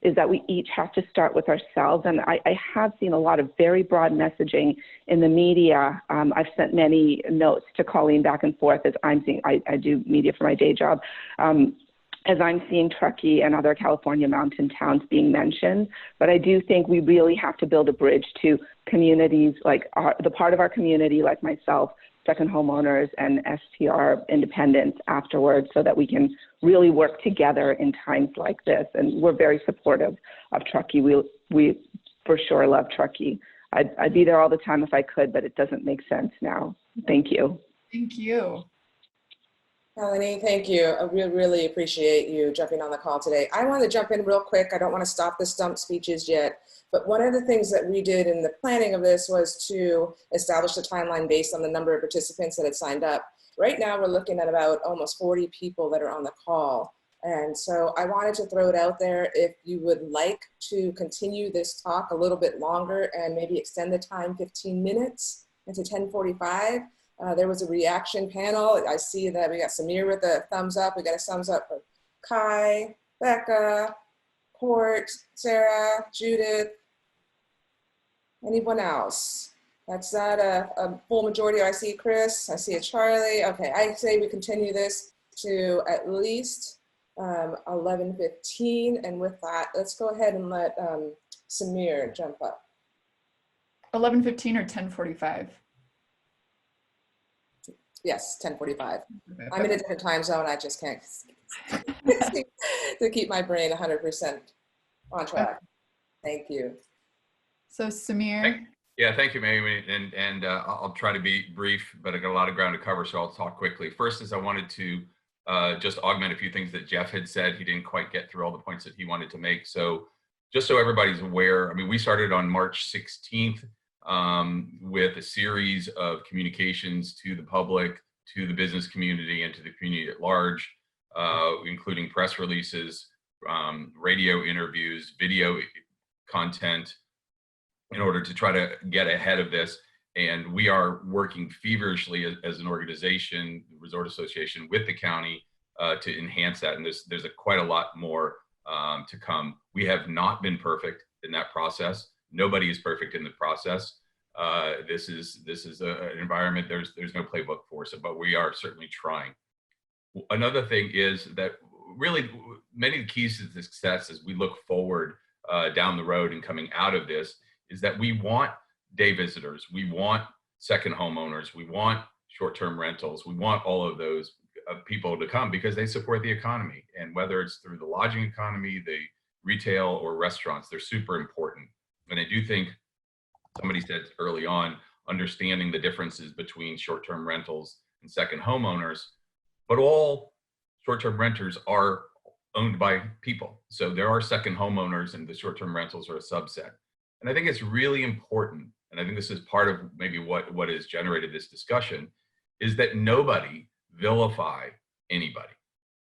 is that we each have to start with ourselves. And I have seen a lot of very broad messaging in the media. I've sent many notes to Colleen back and forth, as I'm seeing, I do media for my day job. As I'm seeing Truckee and other California mountain towns being mentioned. But I do think we really have to build a bridge to communities like the part of our community like myself, second homeowners and STR independents afterwards, so that we can really work together in times like this. And we're very supportive of Truckee. We for sure love Truckee. I'd be there all the time if I could, but it doesn't make sense now. Thank you. Thank you. Melanie, thank you. I really appreciate you jumping on the call today. I want to jump in real quick. I don't want to stop the stump speeches yet, but one of the things that we did in the planning of this was to establish a timeline based on the number of participants that had signed up. Right now, we're looking at about almost 40 people that are on the call. And so I wanted to throw it out there. If you would like to continue this talk a little bit longer and maybe extend the time 15 minutes into 10:45, there was a reaction panel. I see that we got Samir with a thumbs up. We got a thumbs up for Kai, Becca, Court, Sarah, Judith. Anyone else? That's not a full majority. I see Chris, I see a Charlie. Okay, I say we continue this to at least 11:15. And with that, let's go ahead and let Samir jump up. 11:15 or 10:45? Yes, 10:45. Okay. I'm in a different time zone. I just can't to keep my brain 100% on track. Thank you. So Samir. Yeah, thank you, Mary. And I'll try to be brief, but I got a lot of ground to cover, so I'll talk quickly. First is I wanted to just augment a few things that Jeff had said. He didn't quite get through all the points that he wanted to make. So just so everybody's aware, I mean, we started on March 16th with a series of communications to the public, to the business community, and to the community at large, including press releases, radio interviews, video content, in order to try to get ahead of this. And we are working feverishly as an organization, the Resort Association, with the county to enhance that. And there's quite a lot more to come. We have not been perfect in that process. Nobody is perfect in the process. This is an environment, there's no playbook for us, but we are certainly trying. Another thing is that really many of the keys to success as we look forward down the road and coming out of this is that we want day visitors, we want second homeowners, we want short-term rentals, we want all of those people to come because they support the economy. And whether it's through the lodging economy, the retail or restaurants, they're super important. And I do think somebody said early on, understanding the differences between short-term rentals and second homeowners, but all short-term renters are owned by people. So there are second homeowners and the short-term rentals are a subset. And I think it's really important, and I think this is part of maybe what has generated this discussion, is that nobody vilify anybody.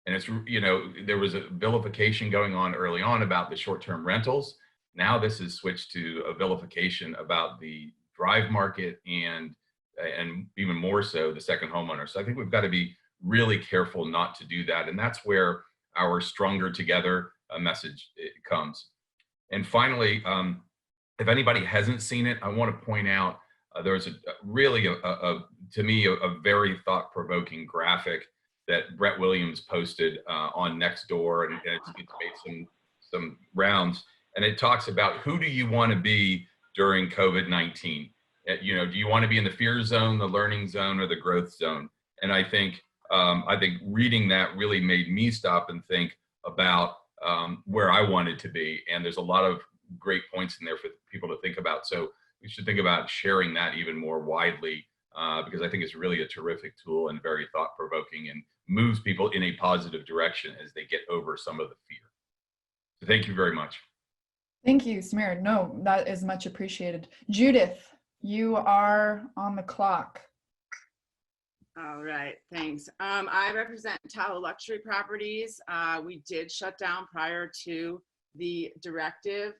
And it's, you know, there was a vilification going on early on about the short-term rentals. Now this is switched to a vilification about the drive market and even more so the second homeowner. So I think we've got to be really careful not to do that. And that's where our Stronger Together message comes. And finally, if anybody hasn't seen it, I want to point out there's really, to me, a very thought-provoking graphic that Brett Williams posted on Nextdoor, and it's made some rounds. And it talks about who do you want to be during COVID-19? You know, do you want to be in the fear zone, the learning zone, or the growth zone? And I think reading that really made me stop and think about where I wanted to be. And there's a lot of great points in there for people to think about. So we should think about sharing that even more widely because I think it's really a terrific tool and very thought-provoking and moves people in a positive direction as they get over some of the fear. So thank you very much. Thank you, Samir. No, that is much appreciated. Judith, you are on the clock. All right, thanks. I represent Tahoe Luxury Properties. We did shut down prior to the directive.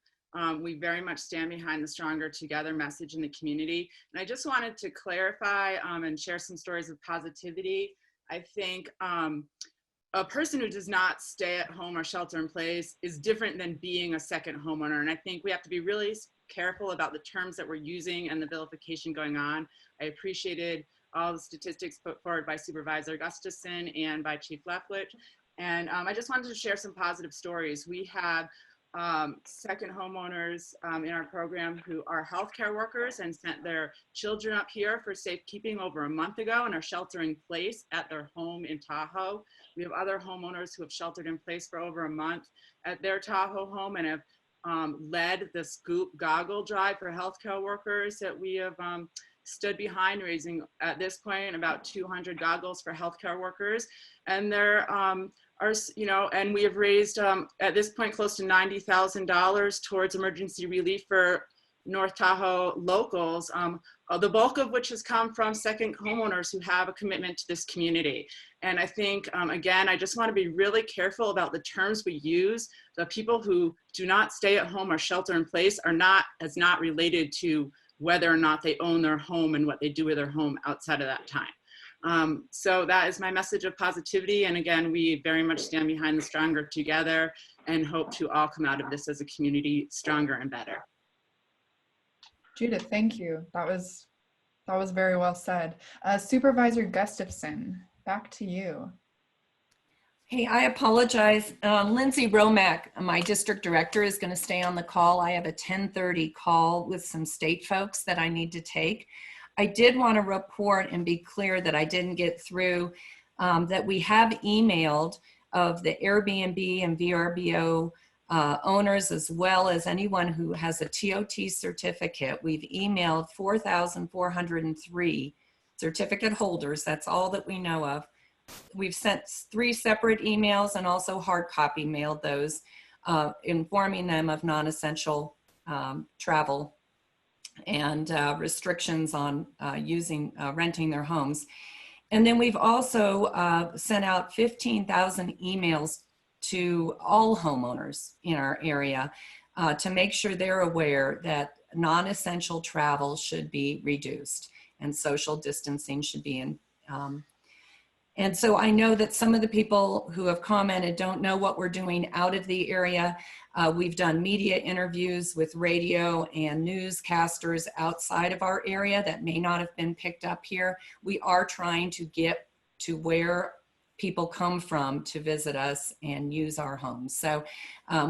We very much stand behind the Stronger Together message in the community. And I just wanted to clarify and share some stories of positivity. I think a person who does not stay at home or shelter in place is different than being a second homeowner. And I think we have to be really careful about the terms that we're using and the vilification going on. I appreciated all the statistics put forward by Supervisor Gustafson and by Chief Leflich. And I just wanted to share some positive stories. We have second homeowners in our program who are healthcare workers and sent their children up here for safekeeping over a month ago and are sheltering in place at their home in Tahoe. We have other homeowners who have sheltered in place for over a month at their Tahoe home and have led the Scoop Goggle Drive for healthcare workers that we have stood behind, raising at this point about 200 goggles for healthcare workers. And there and we have raised at this point close to $90,000 towards emergency relief for North Tahoe locals, the bulk of which has come from second homeowners who have a commitment to this community. And I think, again, I just want to be really careful about the terms we use. The people who do not stay at home or shelter in place are not related to whether or not they own their home and what they do with their home outside of that time. So that is my message of positivity. And again, we very much stand behind the Stronger Together and hope to all come out of this as a community stronger and better. Judith, thank you. That was very well said. Supervisor Gustafson, back to you. Hey, I apologize. Lindsay Romack, my district director, is going to stay on the call. I have a 10:30 call with some state folks that I need to take. I did want to report and be clear that I didn't get through that we have emailed of the Airbnb and VRBO owners, as well as anyone who has a TOT certificate. We've emailed 4,403 certificate holders. That's all that we know of. We've sent 3 separate emails and also hard copy mailed those, informing them of non-essential travel and restrictions on renting their homes. And then we've also sent out 15,000 emails to all homeowners in our area to make sure they're aware that non-essential travel should be reduced and social distancing should be in. And so I know that some of the people who have commented don't know what we're doing out of the area. We've done media interviews with radio and newscasters outside of our area that may not have been picked up here. We are trying to get to where people come from to visit us and use our homes. So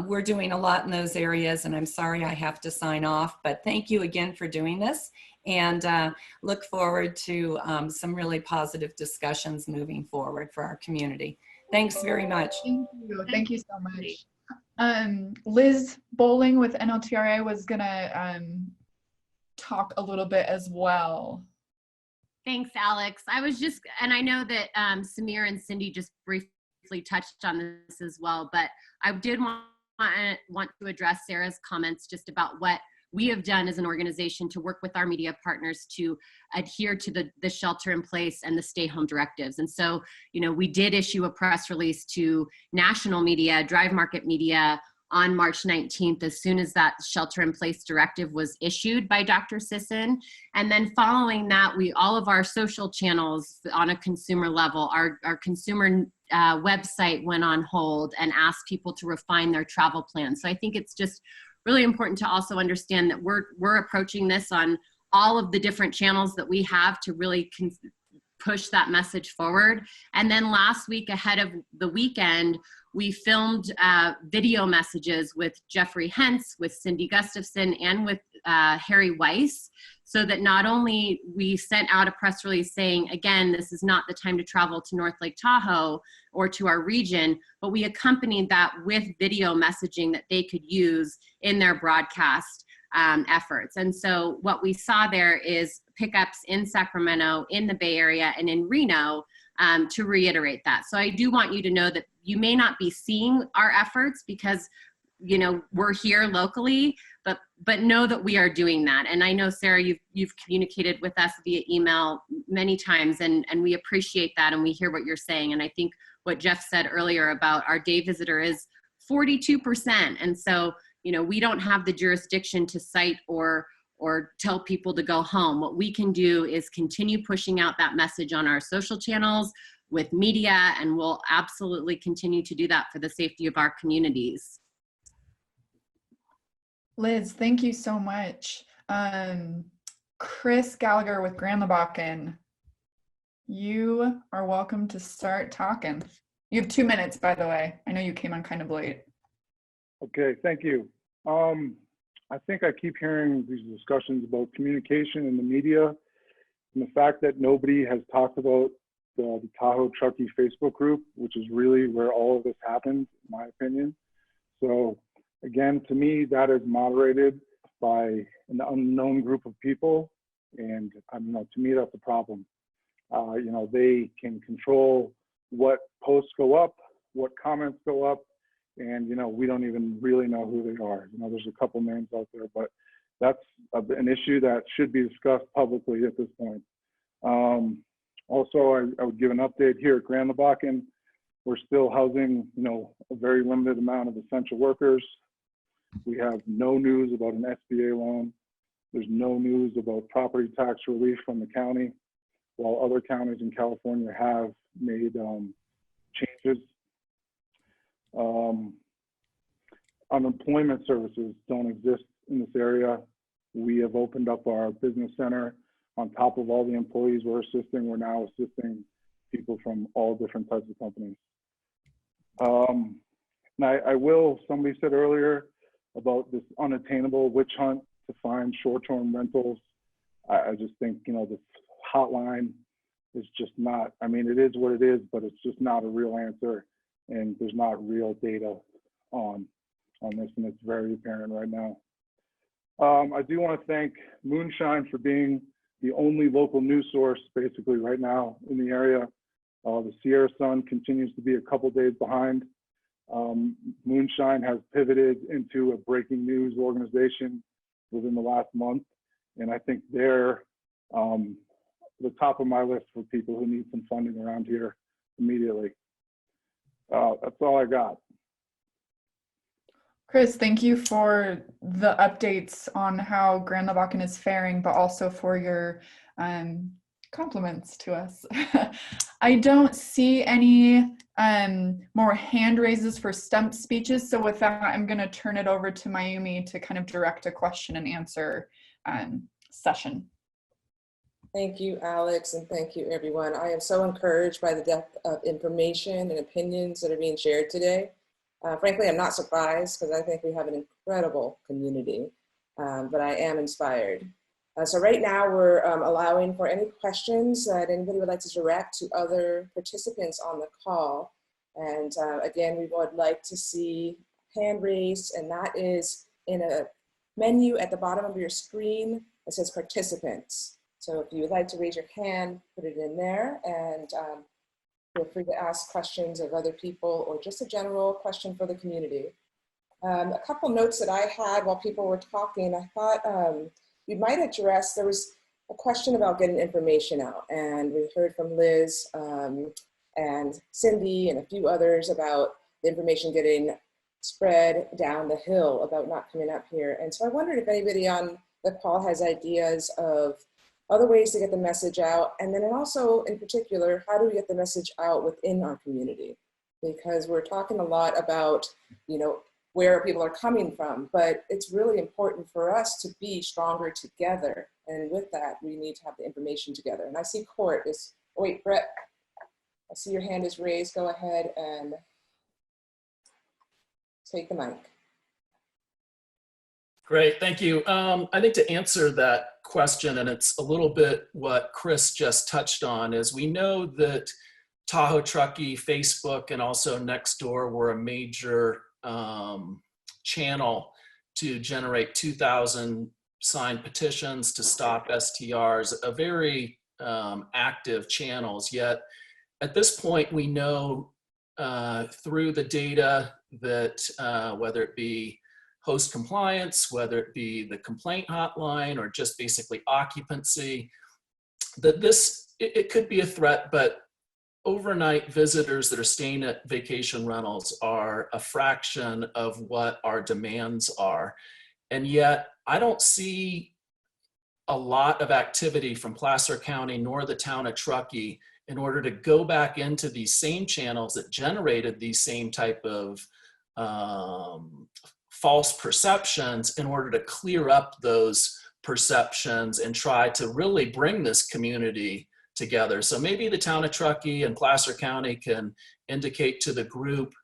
we're doing a lot in those areas, and I'm sorry I have to sign off, but thank you again for doing this, and look forward to some really positive discussions moving forward for our community. Thanks very much. Thank you. Thank you so much. Liz Bowling with NLTRA was gonna talk a little bit as well. Thanks, Alex. I was just, and I know that Samir and Cindy just briefly touched on this as well, but I did want to address Sarah's comments just about what we have done as an organization to work with our media partners to adhere to the shelter in place and the stay home directives. And so, you know, we did issue a press release to national media, drive market media, on March 19th, as soon as that shelter in place directive was issued by Dr. Sisson. And then following that, all of our social channels on a consumer level, our consumer website went on hold and asked people to refine their travel plans. So I think it's just really important to also understand that we're approaching this on all of the different channels that we have to really push that message forward. And then last week, ahead of the weekend, we filmed video messages with Jeffrey Hentz, with Cindy Gustafson, and with Harry Weiss, so that not only we sent out a press release saying, again, this is not the time to travel to North Lake Tahoe or to our region, but we accompanied that with video messaging that they could use in their broadcast efforts. And so what we saw there is pickups in Sacramento, in the Bay Area, and in Reno, to reiterate that. So I do want you to know that you may not be seeing our efforts because, you know, we're here locally, but know that we are doing that. And I know, Sarah, you've communicated with us via email many times, and we appreciate that, and we hear what you're saying. And I think what Jeff said earlier about our day visitor is 42%. And so, you know, we don't have the jurisdiction to cite or tell people to go home. What we can do is continue pushing out that message on our social channels with media, and we'll absolutely continue to do that for the safety of our communities. Liz, thank you so much. Chris Gallagher with Grand Lebacan, you are welcome to start talking. You have 2 minutes, by the way. I know you came on kind of late. Okay, thank you. I think I keep hearing these discussions about communication in the media, and the fact that nobody has talked about the Tahoe Truckee Facebook group, which is really where all of this happened, in my opinion. So again, to me, that is moderated by an unknown group of people, and I don't know, to me, that's a problem. You know, they can control what posts go up, what comments go up, and, you know, we don't even really know who they are. You know, there's a couple names out there, but that's an issue that should be discussed publicly at this point. Also, I would give an update here at Grand Lebacan. We're still housing, you know, a very limited amount of essential workers. We have no news about an SBA loan. There's no news about property tax relief from the county, while other counties in California have made changes. Unemployment services don't exist in this area. We have opened up our business center. On top of all the employees we're assisting, we're now assisting people from all different types of companies. And I will, somebody said earlier about this unattainable witch hunt to find short-term rentals. I just think, you know, this hotline is just not, I mean, it is what it is, but it's just not a real answer. And there's not real data on this, and it's very apparent right now. I do want to thank Moonshine for being the only local news source basically right now in the area. The Sierra Sun continues to be a couple days behind. Moonshine has pivoted into a breaking news organization within the last month, and I think they're the top of my list for people who need some funding around here immediately. That's all I got. Chris, thank you for the updates on how Grand Lebacan is faring, but also for your compliments to us. I don't see any more hand raises for stump speeches. So with that, I'm going to turn it over to Mayumi to kind of direct a question and answer session. Thank you, Alex, and thank you, everyone. I am so encouraged by the depth of information and opinions that are being shared today. Frankly, I'm not surprised because I think we have an incredible community, but I am inspired. So right now we're allowing for any questions that anybody would like to direct to other participants on the call. And again, we would like to see hand raised, and that is in a menu at the bottom of your screen that says participants. So if you would like to raise your hand, put it in there, and feel free to ask questions of other people or just a general question for the community. A couple notes that I had while people were talking, I thought we might address, there was a question about getting information out, and we heard from Liz and Cindy and a few others about the information getting spread down the hill about not coming up here. And so I wondered if anybody on the call has ideas of other ways to get the message out, and then also in particular, how do we get the message out within our community? Because we're talking a lot about, you know, where people are coming from, but it's really important for us to be stronger together. And with that, we need to have the information together. And I see Court is, oh wait, Brett, I see your hand is raised. Go ahead and take the mic. Great, thank you. I think to answer that question, and it's a little bit what Chris just touched on, is we know that Tahoe, Truckee, Facebook, and also Nextdoor were a major channel to generate 2,000 signed petitions to stop STRs, a very active channels. Yet at this point, we know through the data that whether it be host compliance, whether it be the complaint hotline or just basically occupancy, that it could be a threat, but overnight visitors that are staying at vacation rentals are a fraction of what our demands are. And yet I don't see a lot of activity from Placer County nor the town of Truckee in order to go back into these same channels that generated these same type of false perceptions in order to clear up those perceptions and try to really bring this community together. So maybe the town of Truckee and Placer County can indicate to the group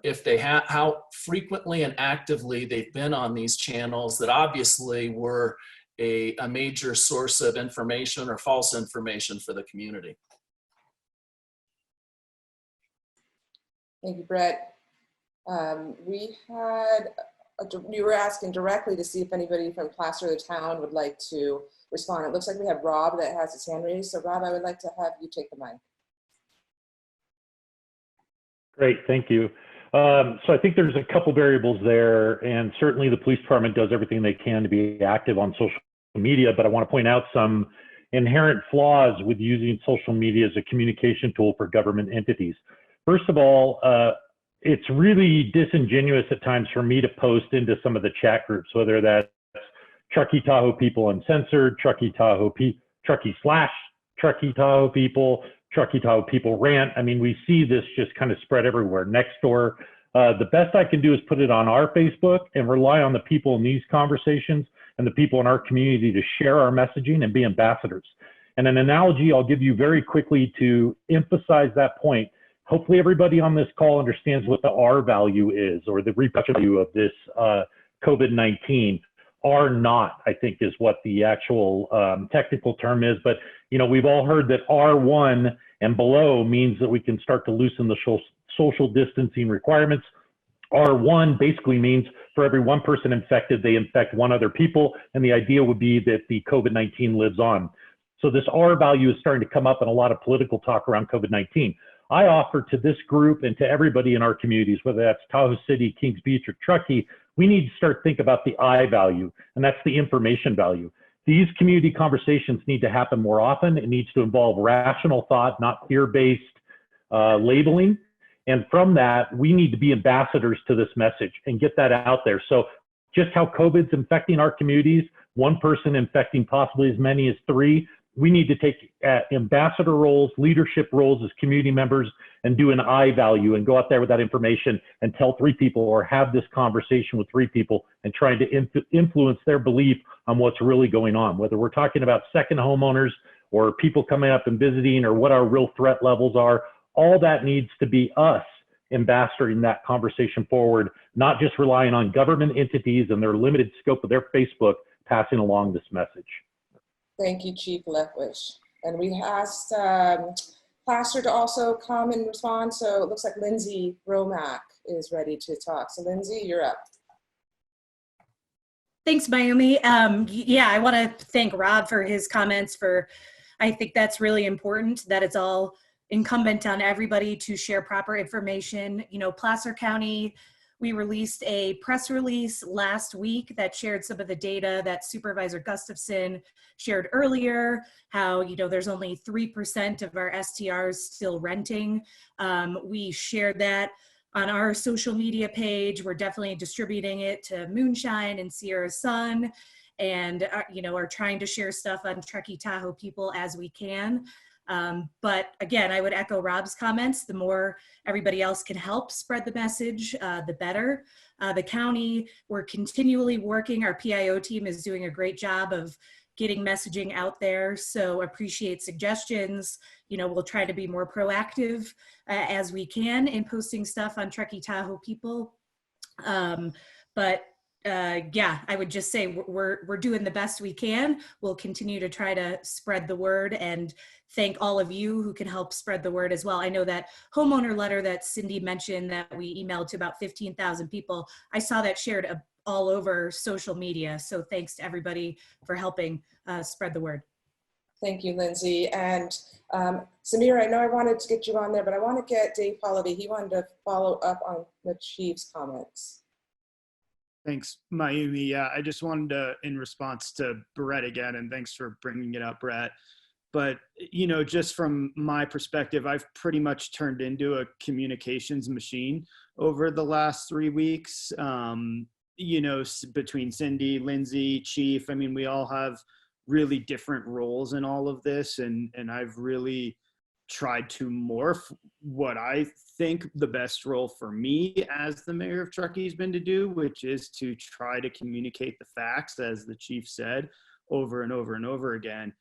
if they have how frequently and actively they've been on these channels that obviously were a major source of information or false information for the community. Thank you, Brett. You were asking directly to see if anybody from Placer or the town would like to respond. It looks like we have Rob that has his hand raised. So Rob, I would like to have you take the mic. Great, thank you. So I think there's a couple variables there, and certainly the police department does everything they can to be active on social media, but I want to point out some inherent flaws with using social media as a communication tool for government entities. First of all, it's really disingenuous at times for me to post into some of the chat groups, whether that's Truckee Tahoe People Uncensored, Truckee Tahoe Truckee / Truckee Tahoe People, Truckee Tahoe People Rant. I mean, we see this just kind of spread everywhere. Nextdoor. The best I can do is put it on our Facebook and rely on the people in these conversations and the people in our community to share our messaging and be ambassadors. And an analogy I'll give you very quickly to emphasize that point. hopefully everybody on this call understands what the R value is, or the repercussion value of this COVID-19. R naught, I think, is what the actual technical term is. But, we've all heard that R1 and below means that we can start to loosen the social distancing requirements. R1 basically means for every one person infected, they infect one other people. And the idea would be that the COVID-19 lives on. So this R value is starting to come up in a lot of political talk around COVID-19. I offer to this group and to everybody in our communities, whether that's Tahoe City, Kings Beach, or Truckee, we need to start thinking about the I value, and that's the information value. These community conversations need to happen more often. It needs to involve rational thought, not fear-based labeling. And from that, we need to be ambassadors to this message and get that out there. So just how COVID's infecting our communities, one person infecting possibly as many as 3, we need to take ambassador roles, leadership roles as community members, and do an I value and go out there with that information and tell 3 people, or have this conversation with 3 people, and trying to influence their belief on what's really going on, whether we're talking about second homeowners or people coming up and visiting, or what our real threat levels are. All that needs to be us ambassadoring that conversation forward, not just relying on government entities and their limited scope of their Facebook passing along this message. Thank you, Chief Leftwich. And we asked Placer to also come and respond. So it looks like Lindsay Romack is ready to talk. So Lindsay, you're up. Thanks, Mayumi. Yeah, I want to thank Rob for his comments. I think that's really important, that it's all incumbent on everybody to share proper information. Placer County, we released a press release last week that shared some of the data that Supervisor Gustafson shared earlier, how there's only 3% of our STRs still renting. We shared that on our social media page. We're definitely distributing it to Moonshine and Sierra Sun, and are trying to share stuff on Truckee Tahoe people as we can. But again, I would echo Rob's comments. The more everybody else can help spread the message, the better. The county, we're continually working. Our PIO team is doing a great job of getting messaging out there. So appreciate suggestions. We'll try to be more proactive as we can in posting stuff on Truckee Tahoe people. Yeah, I would just say we're doing the best we can. We'll continue to try to spread the word, and thank all of you who can help spread the word as well. I know that homeowner letter that Cindy mentioned that we emailed to about 15,000 people, I saw that shared all over social media. So thanks to everybody for helping spread the word. Thank you, Lindsay. And Samira, I know I wanted to get you on there, but I want to get Dave Polity. He wanted to follow up on the Chief's comments. Thanks, Mayumi. Yeah, I just wanted to, in response to Brett again, and thanks for bringing it up, Brett. But, just from my perspective, I've pretty much turned into a communications machine over the last 3 weeks, between Cindy, Lindsay, Chief. I mean, we all have really different roles in all of this, and I've really tried to morph what I think the best role for me as the mayor of Truckee has been to do, which is to try to communicate the facts, as the chief said, over and over and over again.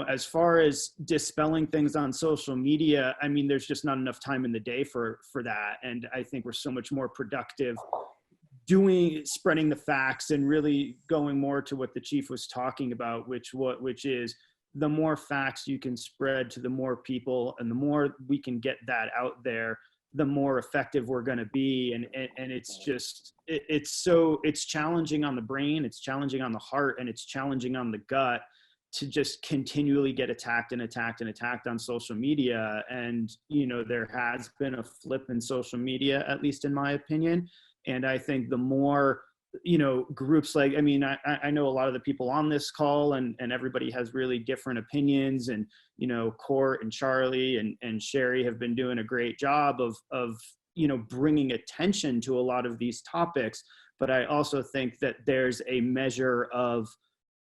As far as dispelling things on social media, I mean, there's just not enough time in the day for that. And I think we're so much more productive spreading the facts and really going more to what the chief was talking about, which is the more facts you can spread to the more people, and the more we can get that out there, the more effective we're going to be. And it's just, it's challenging on the brain, it's challenging on the heart, and it's challenging on the gut to just continually get attacked and attacked and attacked on social media. And, there has been a flip in social media, at least in my opinion. And I think the more, groups like, I know a lot of the people on this call, and everybody has really different opinions, and, Court and Charlie and Sherry have been doing a great job of bringing attention to a lot of these topics. But I also think that there's a measure of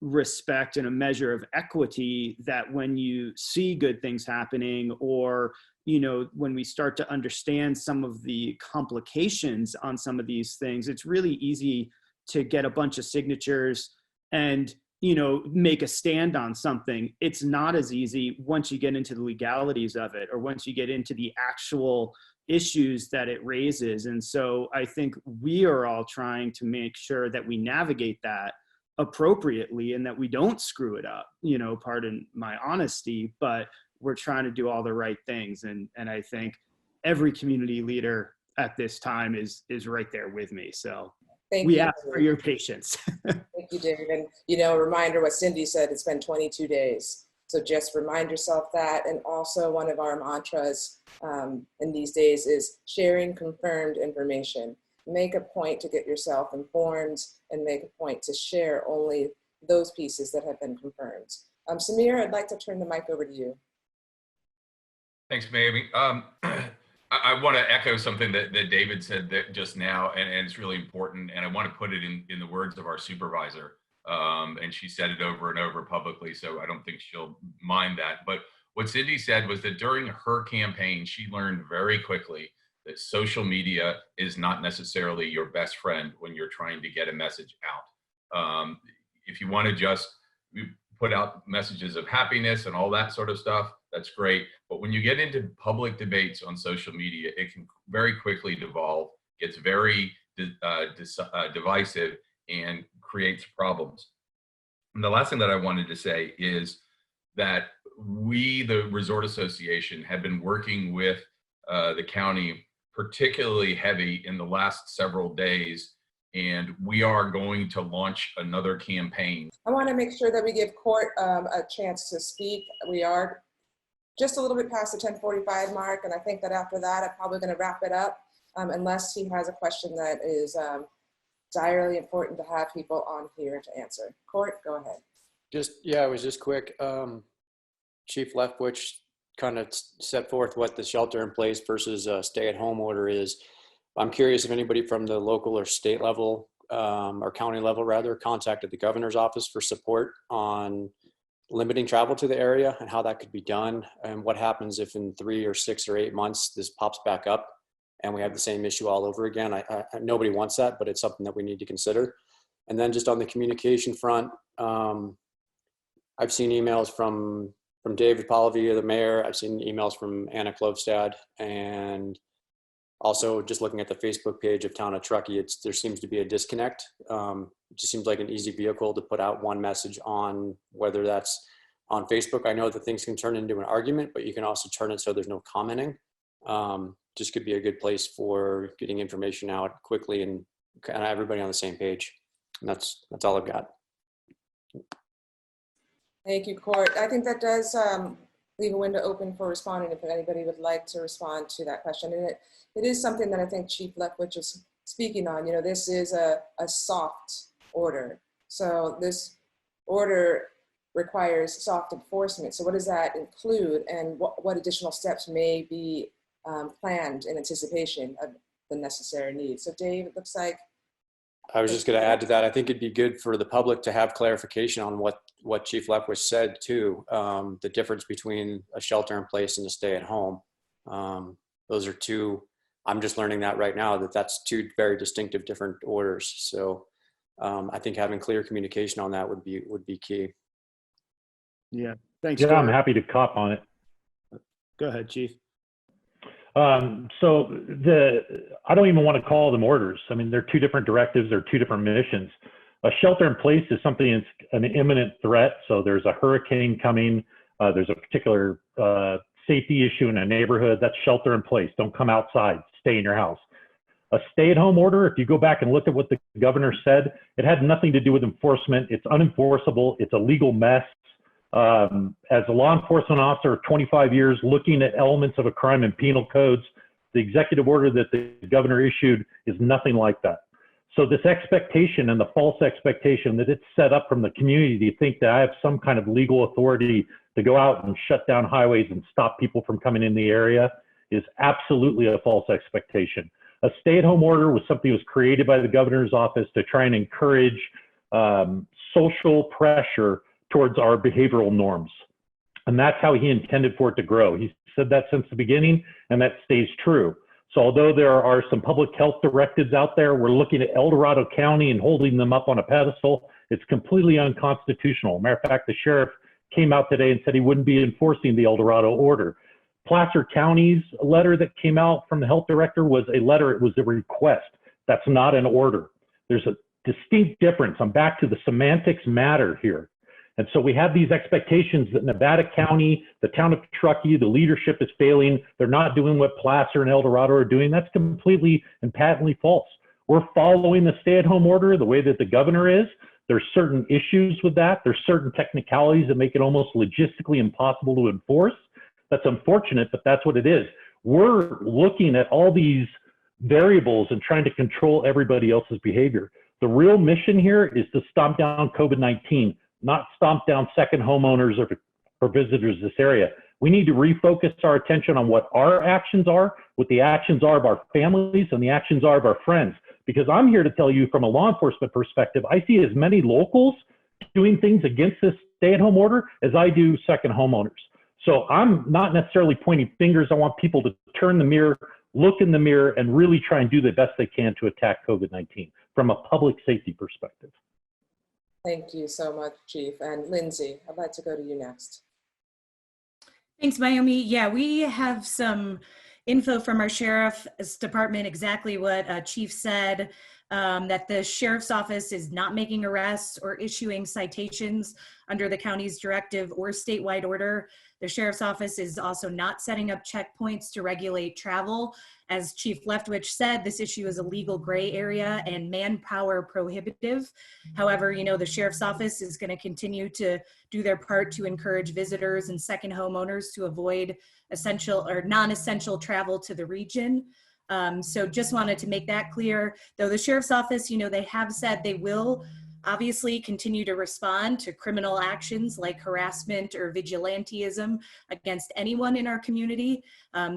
respect and a measure of equity that when you see good things happening, or when we start to understand some of the complications on some of these things, it's really easy to get a bunch of signatures and make a stand on something. It's not as easy once you get into the legalities of it, or once you get into the actual issues that it raises. And so I think we are all trying to make sure that we navigate that appropriately and that we don't screw it up, pardon my honesty, but we're trying to do all the right things. And I think every community leader at this time is right there with me. So we ask for your patience. Thank you, David. And, a reminder what Cindy said, it's been 22 days. So just remind yourself that. And also one of our mantras in these days is sharing confirmed information. Make a point to get yourself informed and make a point to share only those pieces that have been confirmed. Samir, I'd like to turn the mic over to you. Thanks, Maybe. I want to echo something that David said just now, and it's really important. And I want to put it in the words of our supervisor. And she said it over and over publicly, so I don't think she'll mind that. But what Cindy said was that during her campaign, she learned very quickly that social media is not necessarily your best friend when you're trying to get a message out. If you want to just put out messages of happiness and all that sort of stuff, that's great. But when you get into public debates on social media, it can very quickly devolve, gets very divisive, and creates problems. And the last thing that I wanted to say is that we, the Resort Association, have been working with the county particularly heavy in the last several days, and we are going to launch another campaign. I want to make sure that we give Court a chance to speak. We are just a little bit past the 10:45 mark, and I think that after that, I'm probably going to wrap it up, unless he has a question that is direly important to have people on here to answer. Court, go ahead. It was just quick. Chief Leftwich kind of set forth what the shelter in place versus stay-at-home order is. I'm curious if anybody from the local or state level, or county level rather, contacted the governor's office for support on limiting travel to the area and how that could be done, and what happens if in 3 or 6 or 8 months this pops back up and we have the same issue all over again. Nobody wants that, but it's something that we need to consider. And then just on the communication front, I've seen emails from David Polavia, the mayor. I've seen emails from Anna Klovstad, and also just looking at the Facebook page of Town of Truckee, there seems to be a disconnect. It just seems like an easy vehicle to put out one message on, whether that's on Facebook. I know that things can turn into an argument, but you can also turn it so there's no commenting. Just could be a good place for getting information out quickly and kind of everybody on the same page. And that's all I've got. Thank you, Court. I think that does leave a window open for responding if anybody would like to respond to that question. And it is something that I think Chief Leftwich is speaking on. This is a soft order. So this order requires soft enforcement. So what does that include, and what additional steps may be planned in anticipation of the necessary needs? So Dave, it looks like. I was just going to add to that. I think it'd be good for the public to have clarification on what Chief Leftwich said too. The difference between a shelter in place and a stay at home. Those are two, I'm just learning that right now, that's two very distinctive different orders. So I think having clear communication on that would be key. Yeah, thanks. Yeah, I'm happy to cop on it. Go ahead, Chief. So I don't even want to call them orders. I mean, they're two different directives, they're two different missions. A shelter in place is something that's an imminent threat. So there's a hurricane coming, there's a particular safety issue in a neighborhood, that's shelter in place. Don't come outside, stay in your house. A stay-at-home order, if you go back and look at what the governor said, it had nothing to do with enforcement. It's unenforceable, it's a legal mess. As a law enforcement officer of 25 years looking at elements of a crime in penal codes, the executive order that the governor issued is nothing like that. So this expectation and the false expectation that it's set up from the community to think that I have some kind of legal authority to go out and shut down highways and stop people from coming in the area is absolutely a false expectation. A stay-at-home order was something that was created by the governor's office to try and encourage social pressure towards our behavioral norms. And that's how he intended for it to grow. He said that since the beginning, and that stays true. So although there are some public health directives out there, we're looking at El Dorado County and holding them up on a pedestal It's completely unconstitutional. Matter of fact, the sheriff came out today and said he wouldn't be enforcing the El Dorado order. Placer County's letter that came out from the health director was a letter, it was a request. That's not an order. There's a distinct difference. I'm back to the semantics matter here. And so we have these expectations that Nevada County, the town of Truckee, the leadership is failing. They're not doing what Placer and El Dorado are doing. That's completely and patently false. We're following the stay-at-home order the way that the governor is. There's certain issues with that. There's certain technicalities that make it almost logistically impossible to enforce. That's unfortunate, but that's what it is. We're looking at all these variables and trying to control everybody else's behavior. The real mission here is to stomp down COVID-19, not stomp down second homeowners or visitors to this area. We need to refocus our attention on what our actions are, what the actions are of our families, and the actions are of our friends. Because I'm here to tell you from a law enforcement perspective, I see as many locals doing things against this stay-at-home order as I do second homeowners. So I'm not necessarily pointing fingers. I want people to turn the mirror, look in the mirror, and really try and do the best they can to attack COVID-19 from a public safety perspective. Thank you so much, Chief. And Lindsay, I'd like to go to you next. Thanks, Mayumi. Yeah, we have some info from our sheriff's department, exactly what Chief said, that the sheriff's office is not making arrests or issuing citations under the county's directive or statewide order. The sheriff's office is also not setting up checkpoints to regulate travel. As Chief Leftwich said, this issue is a legal gray area and manpower prohibitive. However, you know, the sheriff's office is going to continue to do their part to encourage visitors and second homeowners to avoid essential or non-essential travel to the region. So just wanted to make that clear. Though the sheriff's office, you know, they have said they will obviously continue to respond to criminal actions like harassment or vigilantism against anyone in our community.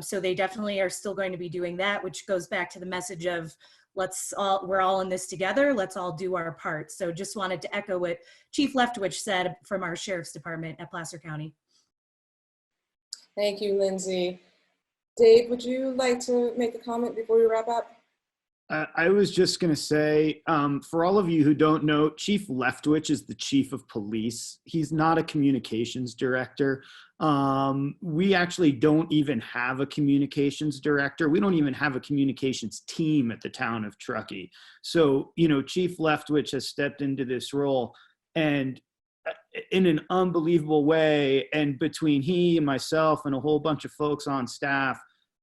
So they definitely are still going to be doing that, which goes back to the message of we're all in this together, let's all do our part. So just wanted to echo what Chief Leftwich said from our sheriff's department at Placer County. Thank you, Lindsay. Dave, would you like to make a comment before we wrap up? I was just going to say, for all of you who don't know, Chief Leftwich is the chief of police. He's not a communications director. We actually don't even have a communications director. We don't even have a communications team at the town of Truckee. So, you know, Chief Leftwich has stepped into this role and in an unbelievable way. And between he and myself and a whole bunch of folks on staff,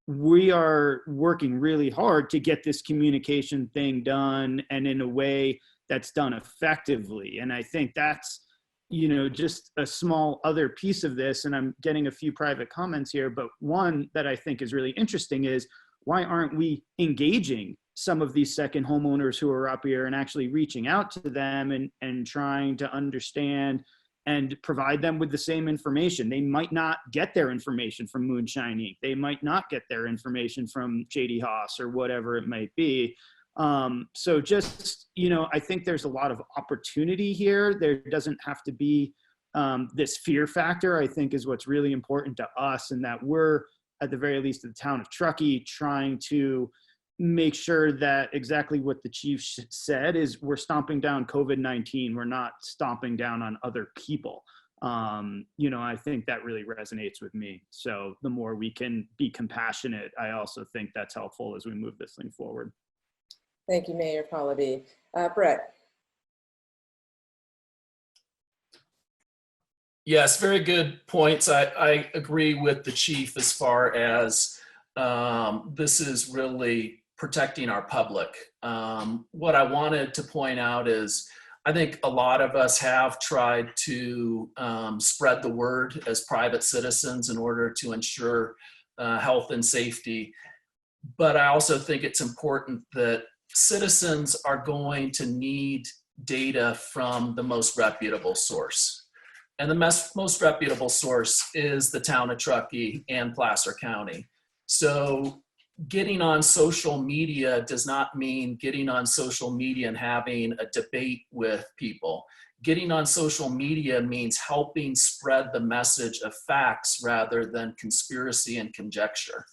we are working really hard to get this communication thing done and in a way that's done effectively. And I think that's, you know, just a small other piece of this. And I'm getting a few private comments here, but one that I think is really interesting is why aren't we engaging some of these second homeowners who are up here and actually reaching out to them and trying to understand and provide them with the same information. They might not get their information from Moonshine Inc. They might not get their information from JD Haas or whatever it might be. So just, you know, I think there's a lot of opportunity here. There doesn't have to be this fear factor, I think is what's really important to us, and that we're, at the very least, at the town of Truckee, trying to make sure that exactly what the chief said is we're stomping down COVID-19. We're not stomping down on other people. You know, I think that really resonates with me. So the more we can be compassionate, I also think that's helpful as we move this thing forward. Thank you, Mayor Pallavi. Brett. Yes, very good points. I agree with the chief as far as this is really protecting our public. What I wanted to point out is I think a lot of us have tried to spread the word as private citizens in order to ensure health and safety. But I also think it's important that citizens are going to need data from the most reputable source. And the most reputable source is the town of Truckee and Placer County. So getting on social media does not mean getting on social media and having a debate with people. Getting on social media means helping spread the message of facts rather than conspiracy and conjecture.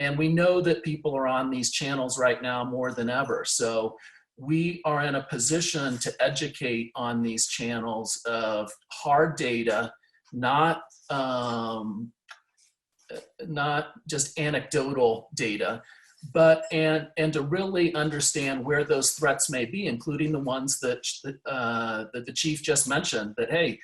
And we know that people are on these channels right now more than ever. So we are in a position to educate on these channels of hard data, not just anecdotal data, but and to really understand where those threats may be, including the ones that the chief just mentioned, that, hey,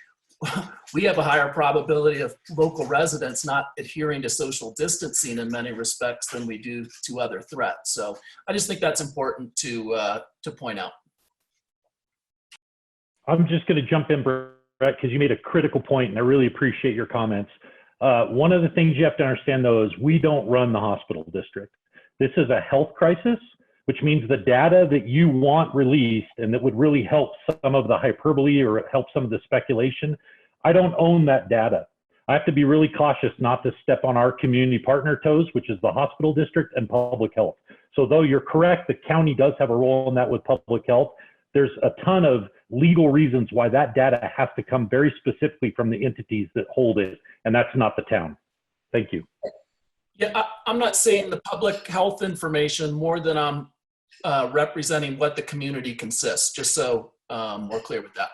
we have a higher probability of local residents not adhering to social distancing in many respects than we do to other threats. So I just think that's important to point out. I'm just going to jump in, Brett, because you made a critical point, and I really appreciate your comments. One of the things you have to understand, though, is we don't run the hospital district. This is a health crisis, which means the data that you want released and that would really help some of the hyperbole or help some of the speculation, I don't own that data. I have to be really cautious not to step on our community partner toes, which is the hospital district and public health. So though you're correct, the county does have a role in that with public health, there's a ton of legal reasons why that data has to come very specifically from the entities that hold it, and that's not the town. Thank you. Yeah, I'm not saying the public health information more than I'm representing what the community consists, just so we're clear with that.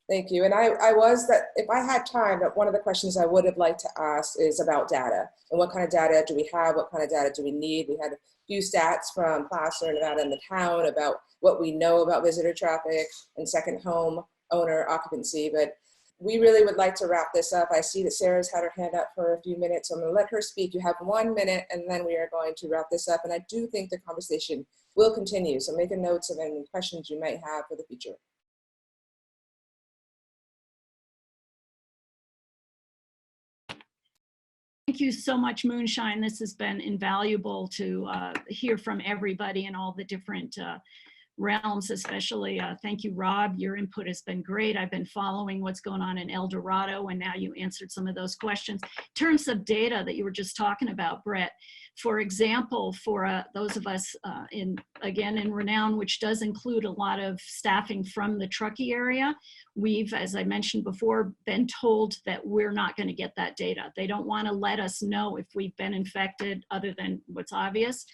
Thank you. And I was that if I had time, one of the questions I would have liked to ask is about data and what kind of data do we have? What kind of data do we need? We had a few stats from Placer, Nevada, and the town about what we know about visitor traffic and second home owner occupancy, but we really would like to wrap this up. I see that Sarah's had her hand up for a few minutes, so I'm going to let her speak. You have 1 minute, and then we are going to wrap this up. And I do think the conversation will continue, so make a note of any questions you might have for the future. Thank you so much, Moonshine. This has been invaluable to hear from everybody in all the different realms, especially thank you, Rob. Your input has been great. I've been following what's going on in El Dorado, and now you answered some of those questions. In terms of data that you were just talking about, Brett, for example, for those of us in Renown, which does include a lot of staffing from the Truckee area, we've, as I mentioned before, been told that we're not going to get that data. They don't want to let us know if we've been infected other than what's obvious.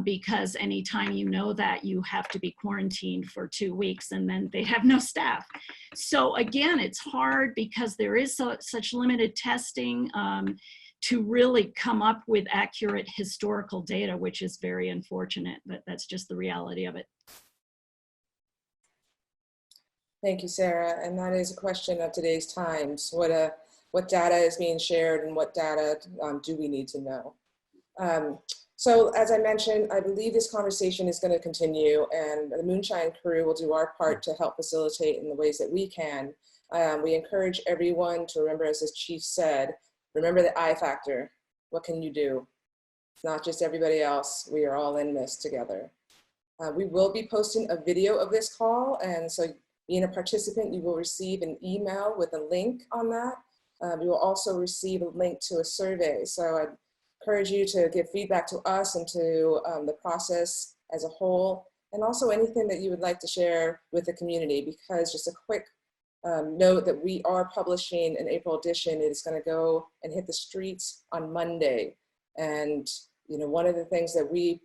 Because anytime you know that, you have to be quarantined for 2 weeks, and then they have no staff. So again, it's hard because there is such limited testing to really come up with accurate historical data, which is very unfortunate, but that's just the reality of it. Thank you, Sarah. And that is a question of today's times. What data is being shared and what data do we need to know? So as I mentioned, I believe this conversation is going to continue, and the Moonshine crew will do our part to help facilitate in the ways that we can. We encourage everyone to remember, as the chief said, remember the I factor. What can you do? It's not just everybody else. We are all in this together. We will be posting a video of this call, and so being a participant, you will receive an email with a link on that. You will also receive a link to a survey. So I encourage you to give feedback to us and to the process as a whole, and also anything that you would like to share with the community, because just a quick note that we are publishing an April edition. It is going to go and hit the streets on Monday. And one of the things that we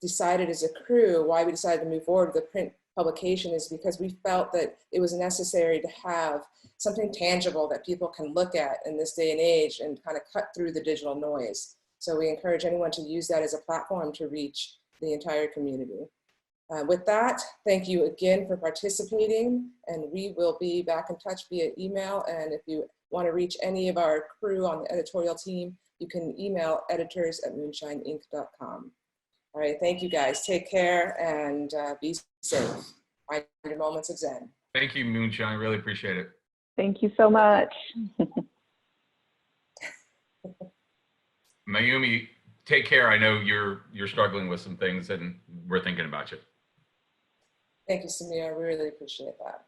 decided as a crew, why we decided to move forward with the print publication, is because we felt that it was necessary to have something tangible that people can look at in this day and age and kind of cut through the digital noise. So we encourage anyone to use that as a platform to reach the entire community. With that, thank you again for participating, and we will be back in touch via email. And if you want to reach any of our crew on the editorial team, you can email editors@moonshineinc.com. All right, thank you guys. Take care and be safe. Find your moments of Zen. Thank you, Moonshine. Really appreciate it. Thank you so much. Mayumi, take care. I know you're struggling with some things, and we're thinking about you. Thank you, Samir. I really appreciate that.